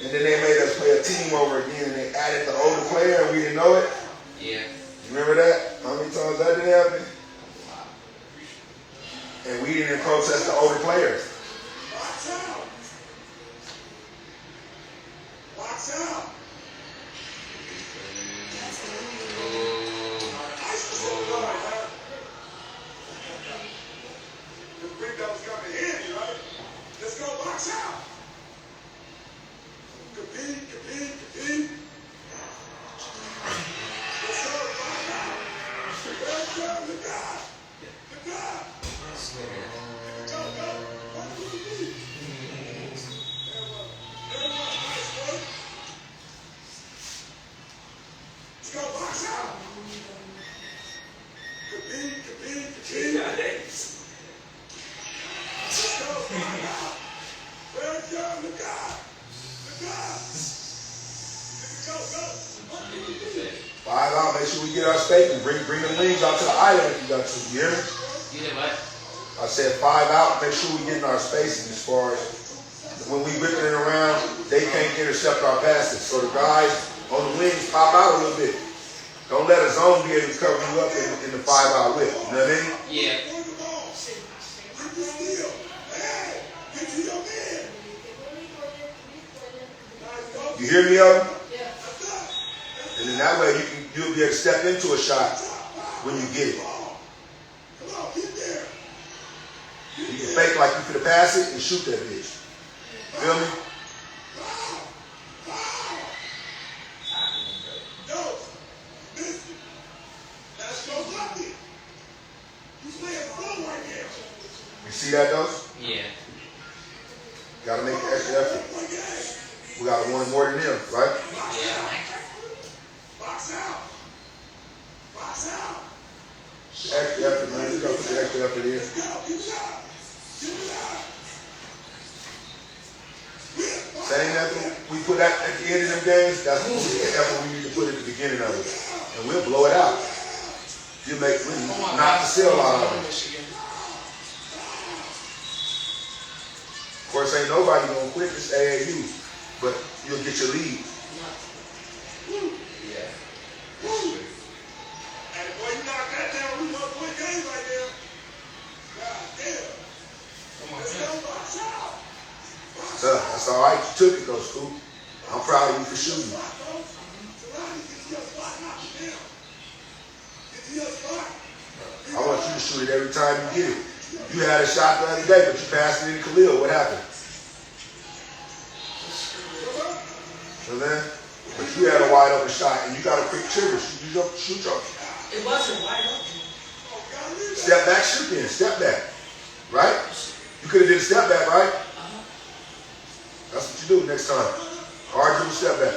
and then they made us play a team over again, and they added the older player, and we didn't know it. Yeah. You remember that? How many times that didn't happen? And we didn't protest the older players. Box out. Box out. The big dog's coming in, right? Let's go box out. Compete, compete, compete. Let's go box out. Let's go, look out. Look out. Go, go. What do we need? Everyone, nice work. Let's go box out. Compete, compete, compete. Let's go box out. Let's go, look out. Look out. Let's go, go. What do we need? 5 out, make sure we get our steak and bring the wings out to the island if you got to. You hear me? You did what? I said 5 out, make sure we get in our spacing as far as when we whipping it around, they can't intercept our passes. So the guys on the wings pop out a little bit. Don't let a zone be able to cover you up in the 5 out whip. You know what I mean? Yeah. You hear me, Owen? And then that way you'll be able to step into a shot when you get it. You can fake like you could have passed it and shoot that bitch. Feel me? You see that though? Yeah. Gotta make the extra effort. We got one more than them, right? Yeah. Box out. Box out. Extra effort, man. You gotta put the extra effort in. Same effort we put at the end of them games, that's the effort we need to put at the beginning of it. And we'll blow it out. You make knock the cell out of it. Of course, ain't nobody gonna quit this AAU, but you'll get your lead. Yeah. And boy, you knock that down, we won 1 game right there. God damn. Let's go box out. So, that's all right. You took it though, Scoop. I'm proud of you for shooting. I want you to shoot it every time you get it. You had a shot the other day, but you passed it in Khalil. What happened? So then, but you had a wide open shot, and you got a quick trigger. Shoot your. It wasn't wide open. Step back, shoot then. Step back. Right? You could have did a step back, right? That's what you do next time. Hard to step back.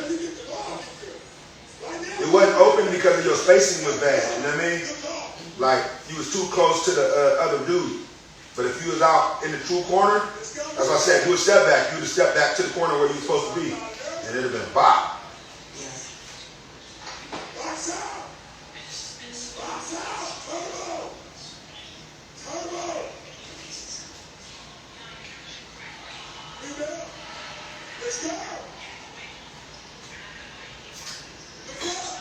It wasn't open because of your spacing was bad. You know what I mean? Like, you was too close to the other dude. But if you was out in the true corner, as I said, do a step back. You would have stepped back to the corner where you were supposed to be. And it would have been a bop. Box out. Box out. Turbo. Turbo. Rebound. Let's go. Look out.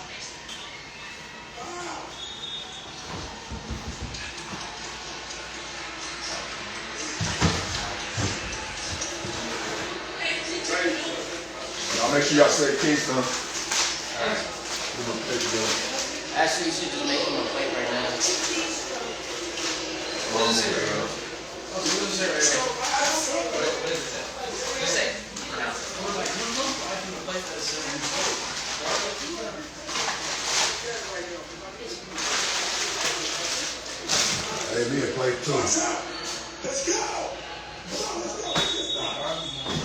Wow. Y'all make sure y'all say Kingston. Alright. Actually, you should just make him a plate right now. What is it, bro? What is it? Just say. Hey, me a plate too. Let's go.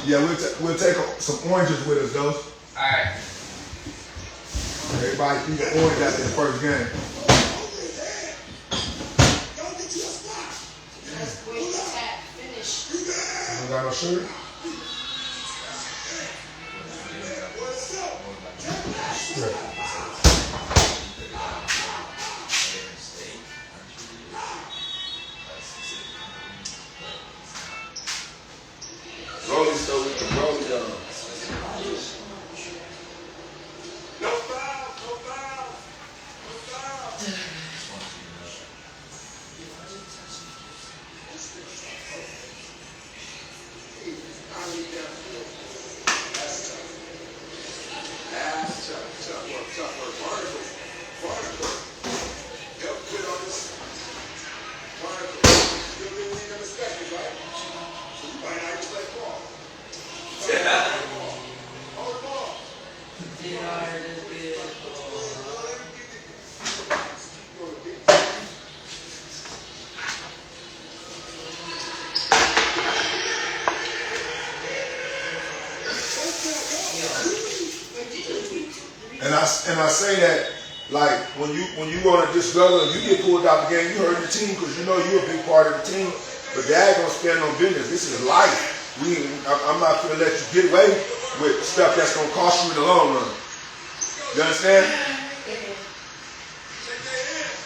Yeah, we'll take some oranges with us, though. Alright. Everybody eat the orange after the first game. got no sugar? Yeah. Rolling so we can roll it down. No foul, no foul, no foul. That's tough work. Barnacle. Help quit on this. Barnacle. Still didn't need them inspectors, right? So you might not even play ball. Hold the ball. And I say that like when you on a disgruntled and you get pulled out the game, you hurt the team because you know you're a big part of the team. But Dad don't stand on business. This is life. I'm not gonna let you get away with stuff that's gonna cost you in the long run. You understand?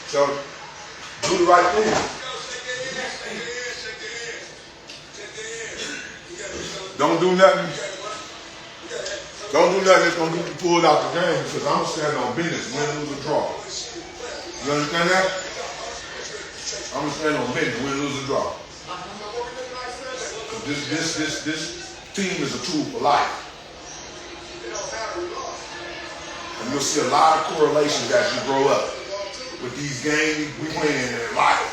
So do the right thing. Don't do nothing. Don't do nothing that's going to get you pulled out the game because I'm standing on business, win, lose, or draw. You understand that? I'm standing on business, win, lose, or draw. This team is a tool for life. And you'll see a lot of correlations as you grow up with these games we win in life.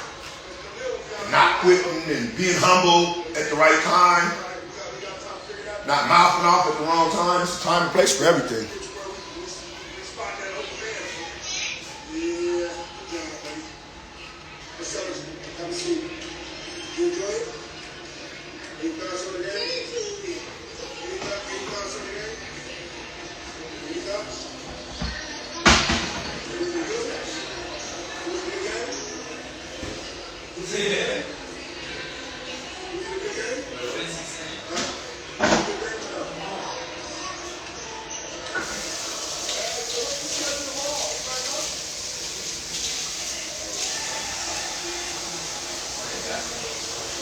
Not quitting and being humble at the right time. Not mouthing off at the wrong time. It's a time and place for everything. Have a seat. You enjoy it? Any thoughts on the game? Any thoughts on the game? Any thoughts? Anything good? Was it a good game? Was it a good game?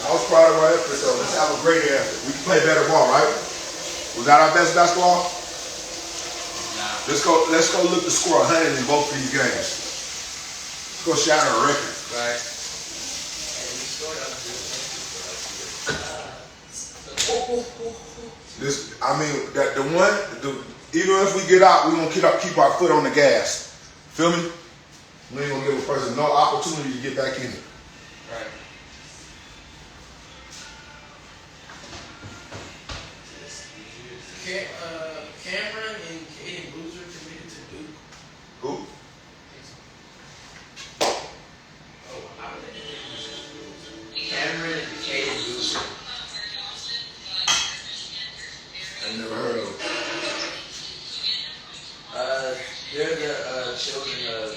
I was proud of our effort, so let's have a great effort. We can play better ball, right? Was that our best basketball? Nah. Let's go look to score 100 in both of these games. Let's go shatter a record. Right. Even if we get out, we're gonna keep our foot on the gas. Feel me? We ain't gonna give a person no opportunity to get back in it. Right. Cameron and Caden Boozer committed to Duke. Who? Cameron and Caden Boozer. I never heard of them. They're the children of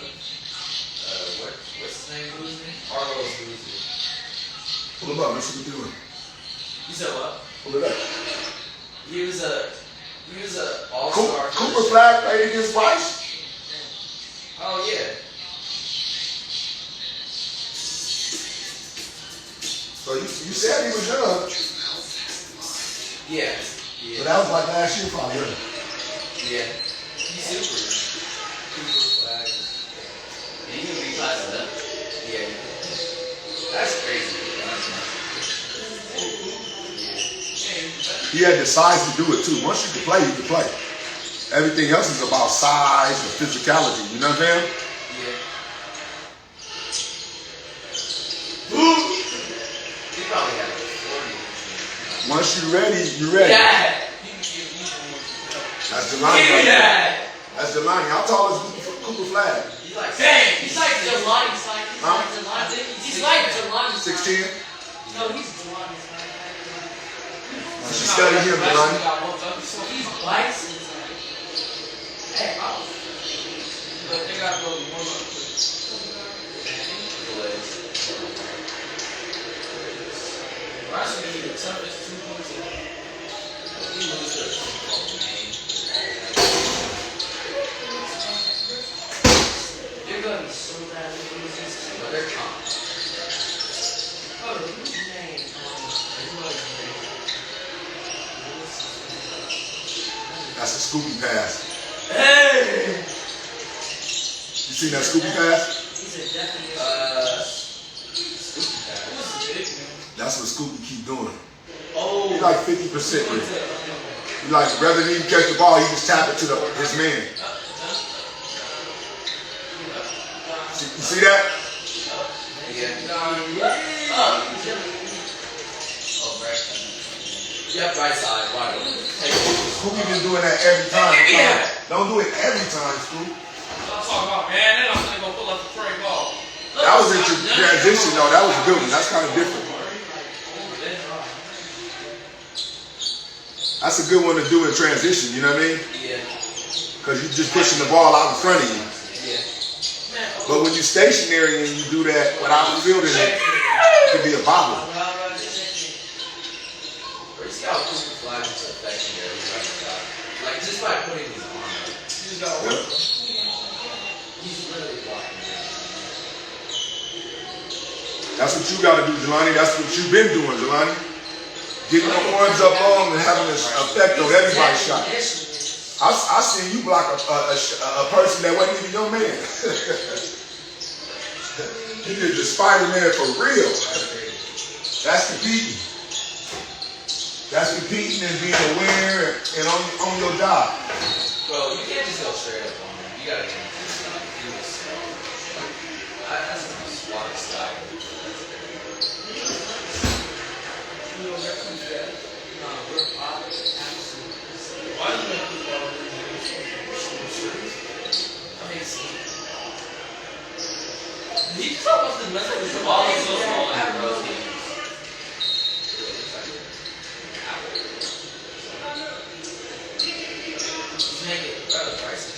what's his name? Boozer? Carlos Boozer. Pull him up. Let's see what we're doing. You said what? Pull it up. He was a all-star. Cooper Flag played against Rice. Oh yeah. So you said he was young. Yeah. But that was like last year probably. Right? Yeah. He's super. Cooper Flag. And you can reclass it up. Yeah. That's crazy. He had the size to do it too. Once you can play, you can play. Everything else is about size and physicality. You know what I'm saying? Yeah. He probably had like 40. Once you're ready, you're ready. Yeah. That's the line. Give me that. That's the line. How tall is Cooper Flag? He's like Dang, he's like Jelani. Huh? He's like Jelani. 6'10"? No, he's Jelani. She's studying him, Jelani. He's white. Hey, probably. But they got to go to warm up. legs. Right? Bryson gave me the toughest 2 points. He moved to a team called Maine. They're gonna be so bad. But they're calm. Oh, whose name? Everybody's name. That's a Scooby pass. Hey! You seen that Scooby pass? He's a definite. Scoopy pass. Who's the big man? That's what Scooby keep doing. Oh. He like 50% with it. He like, rather than even catch the ball, he just tap it to his man. You see that? Yeah. Oh, right. Yep, right side. Wide open. Scooby been doing that every time. Don't do it every time, Scooby. I'm talking about, man. Then I'm gonna go pull up the tray ball. That was in transition, though. That was a good one. That's kind of different. That's a good one to do in transition, you know what I mean? Yeah. Because you're just pushing the ball out in front of you. Yeah. But when you're stationary and you do that without fielding it, it can be a bobble. Or you see how Cooper flags is affecting your right side. Like, just by putting his arm up. Yep. He's literally blocking it. That's what you got to do, Jelani. That's what you've been doing, Jelani. Getting the horns up on and having an effect on everybody's shot. I seen you block a person that wasn't even your man. You did the Spider-Man for real. That's competing. That's competing and being aware and on your job. Bro, you can't just go straight up on him. You gotta get him to the side. He was slow. That's a SWAT style. Why do you make people all He's supposed to mess with the ball. He's so small and rotating. Make it. Bro, the price is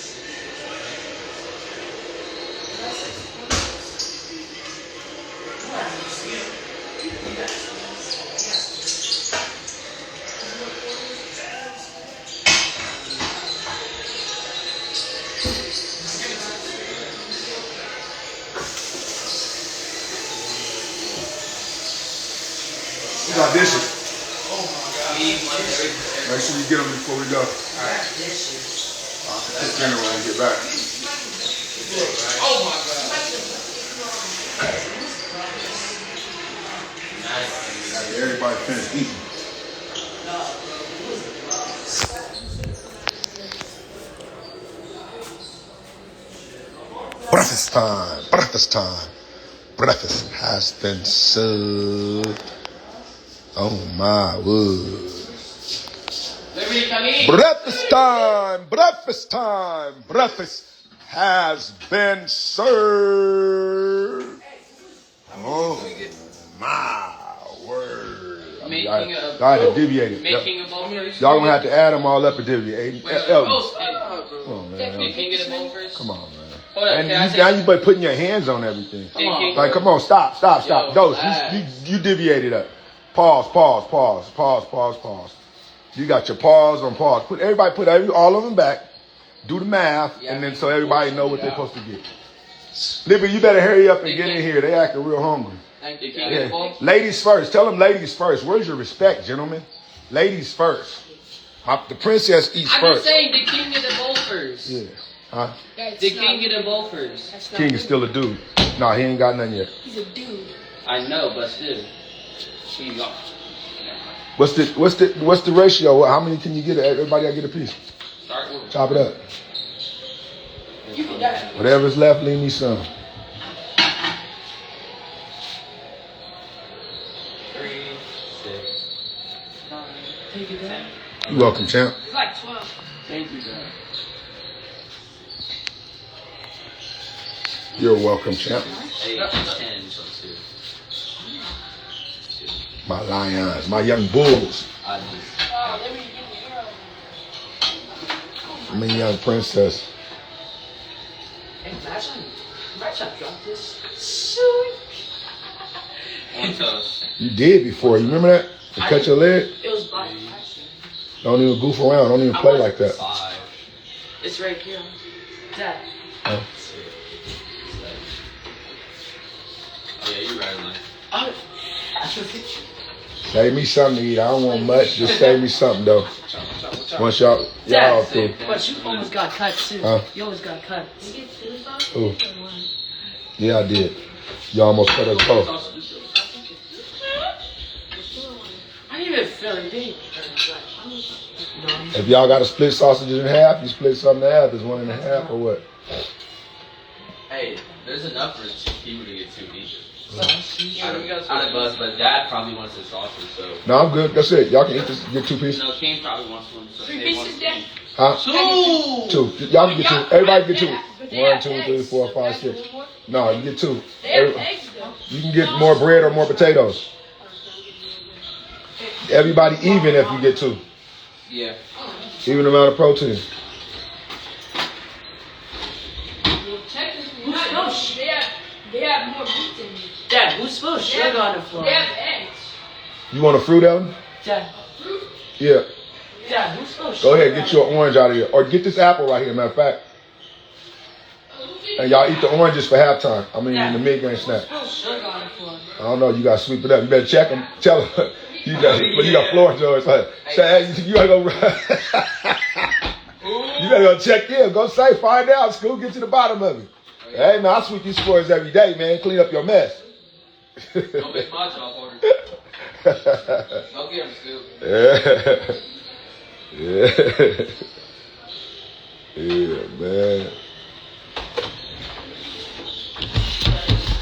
We got dishes. Make sure you get them before we go. I'll take dinner when we get back. Oh my God. Everybody finished eating. Breakfast time. Breakfast time. Breakfast has been served. Oh my word. Breakfast time. Breakfast time. Breakfast has been served. Oh my word. I had to deviate it. Making a bowl first. Y'all gonna have to add them all up and deviate. Wait, Come oh, on, man. Can you get a bowl first? Come on, man. Hold up, And can I now say- you but putting your hands on everything. Come on. Like, come on, stop. Yo, Dose, relax. you deviated up. Pause. You got your pause on pause. All of them back. Do the math, Yeah, and then so everybody know what they're supposed to get. Libby, you better hurry up and get in here. They acting real hungry. Thank you. Can you get a Yeah. bowl? Ladies first. Tell them ladies first. Where's your respect, gentlemen? Ladies first. The princess eats I'm first. just saying, the king get a bowl first. Yeah. Huh? The king get a bowl first. King is still a dude. Nah, he ain't got nothing yet. He's a dude. I know, but still. He got. What's the ratio? How many can you get? Everybody gotta get a piece. Start with. Chop it up. You can die. Whatever's left, leave me some. 3, 6, 9, take it down. You're welcome, champ. It's like 12. Thank you, guys. You're welcome, champ. 8, 10, 2. My lions, my young bulls, I just. Oh, let me give you my young princess. Imagine drop this. One toast. You did before. You remember that? To cut your leg? It was by accident. Don't even goof around. Don't even play like that. 5. It's right here. Dad. Huh? Oh yeah, you're right, man. Oh. Save me something to eat. I don't want much. Just save me something though. Once y'all through. But you almost got cut too. Huh? You almost got cut. Ooh. Yeah, I did. You almost cut us both. I didn't even feel it, did you? If y'all got to split sausages in half, you split something in half. Is 1 1/2 or what? Hey, there's enough for 2 people to get 2 pieces. Yeah, we got Out of us, but Dad probably wants a sausage, so. No, I'm good. That's it. Y'all can eat this. Get 2 pieces. No, Kane probably wants one. So 3 they pieces, want Dad. Huh? 2. Y'all can get 2. Everybody get 2. 1, 2, 3, 4, 5, 6. No, you get 2. They have eggs though. You can get more bread or more potatoes. Everybody even if you get 2. Yeah. Even amount of protein. Well, technically, no, they have more meat than me. Dad, who spilled sugar on the floor? They have eggs. You want a fruit, Ellen? Dad. Yeah. Dad, who spilled sugar? Go ahead, get your orange out of here. Or get this apple right here, matter of fact. And y'all eat the oranges for halftime. I mean, in the mid-game snack. Who spilled sugar on the floor? I don't know. You got to sweep it up. You better check them. Tell them. You got floor George. Like, say, hey, you gotta go. You better go check in. Go say, find out. School, get to the bottom of it. Hey, man, I sweep these floors every day, man. Clean up your mess. Don't make my job harder. Don't get him, Scoop. Yeah. Yeah, man.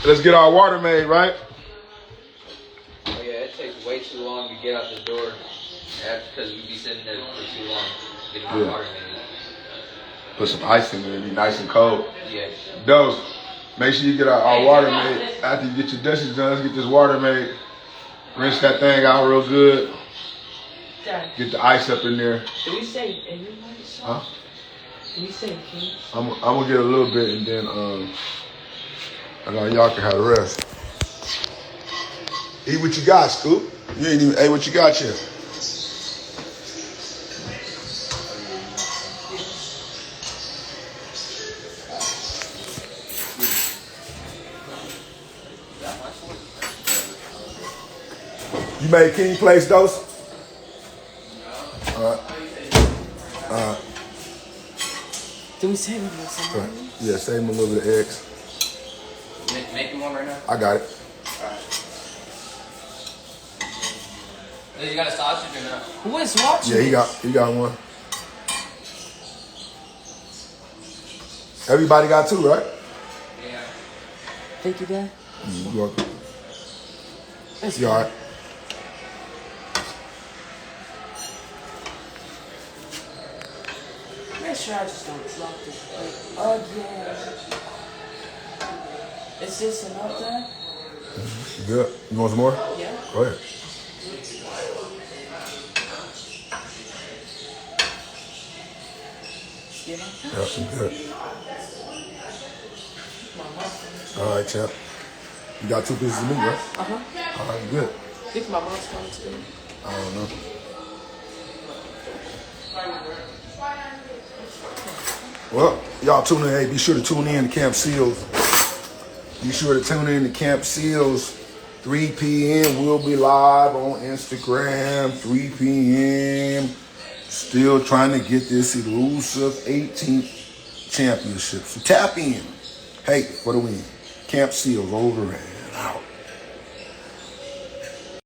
Let's get our water made, right? Oh yeah, it takes way too long to get out the door. Because we be sitting there for too long getting my water made. Put some ice in there. It'll be nice and cold. Yeah. Dose. Make sure you get our water made. After you get your dishes done, let's get this water made. Rinse that thing out real good. Dad. Get the ice up in there. Did we say everybody saw? Huh? Did we say King? I'm gonna get a little bit and then y'all can have the rest. Eat what you got, Scoop. You ain't even ate what you got yet. You made King Place Dose? Alright. Did we say anything with somebody? Yeah, save him a little bit of eggs. Making one right now? I got it. You got a sausage or no? Who is watching? Yeah, he got one. Everybody got 2, right? Yeah. Thank you, Dad. You're welcome. You all right? Make sure I just don't drop this plate again. Is this enough, Dad? You good? You want some more? Yeah. Go ahead. You know? Yeah, I'm good. All right, champ. You got 2 pieces of meat, right? Uh-huh. All right, good. I think my mom's coming too. I don't know. Well, y'all tune in. Hey, be sure to tune in to Camp Seals. Be sure to tune in to Camp Seals. 3 p.m. We'll be live on Instagram. 3 p.m. Still trying to get this elusive 18th championship. So tap in. Hey, for the win. Camp Seals over and out.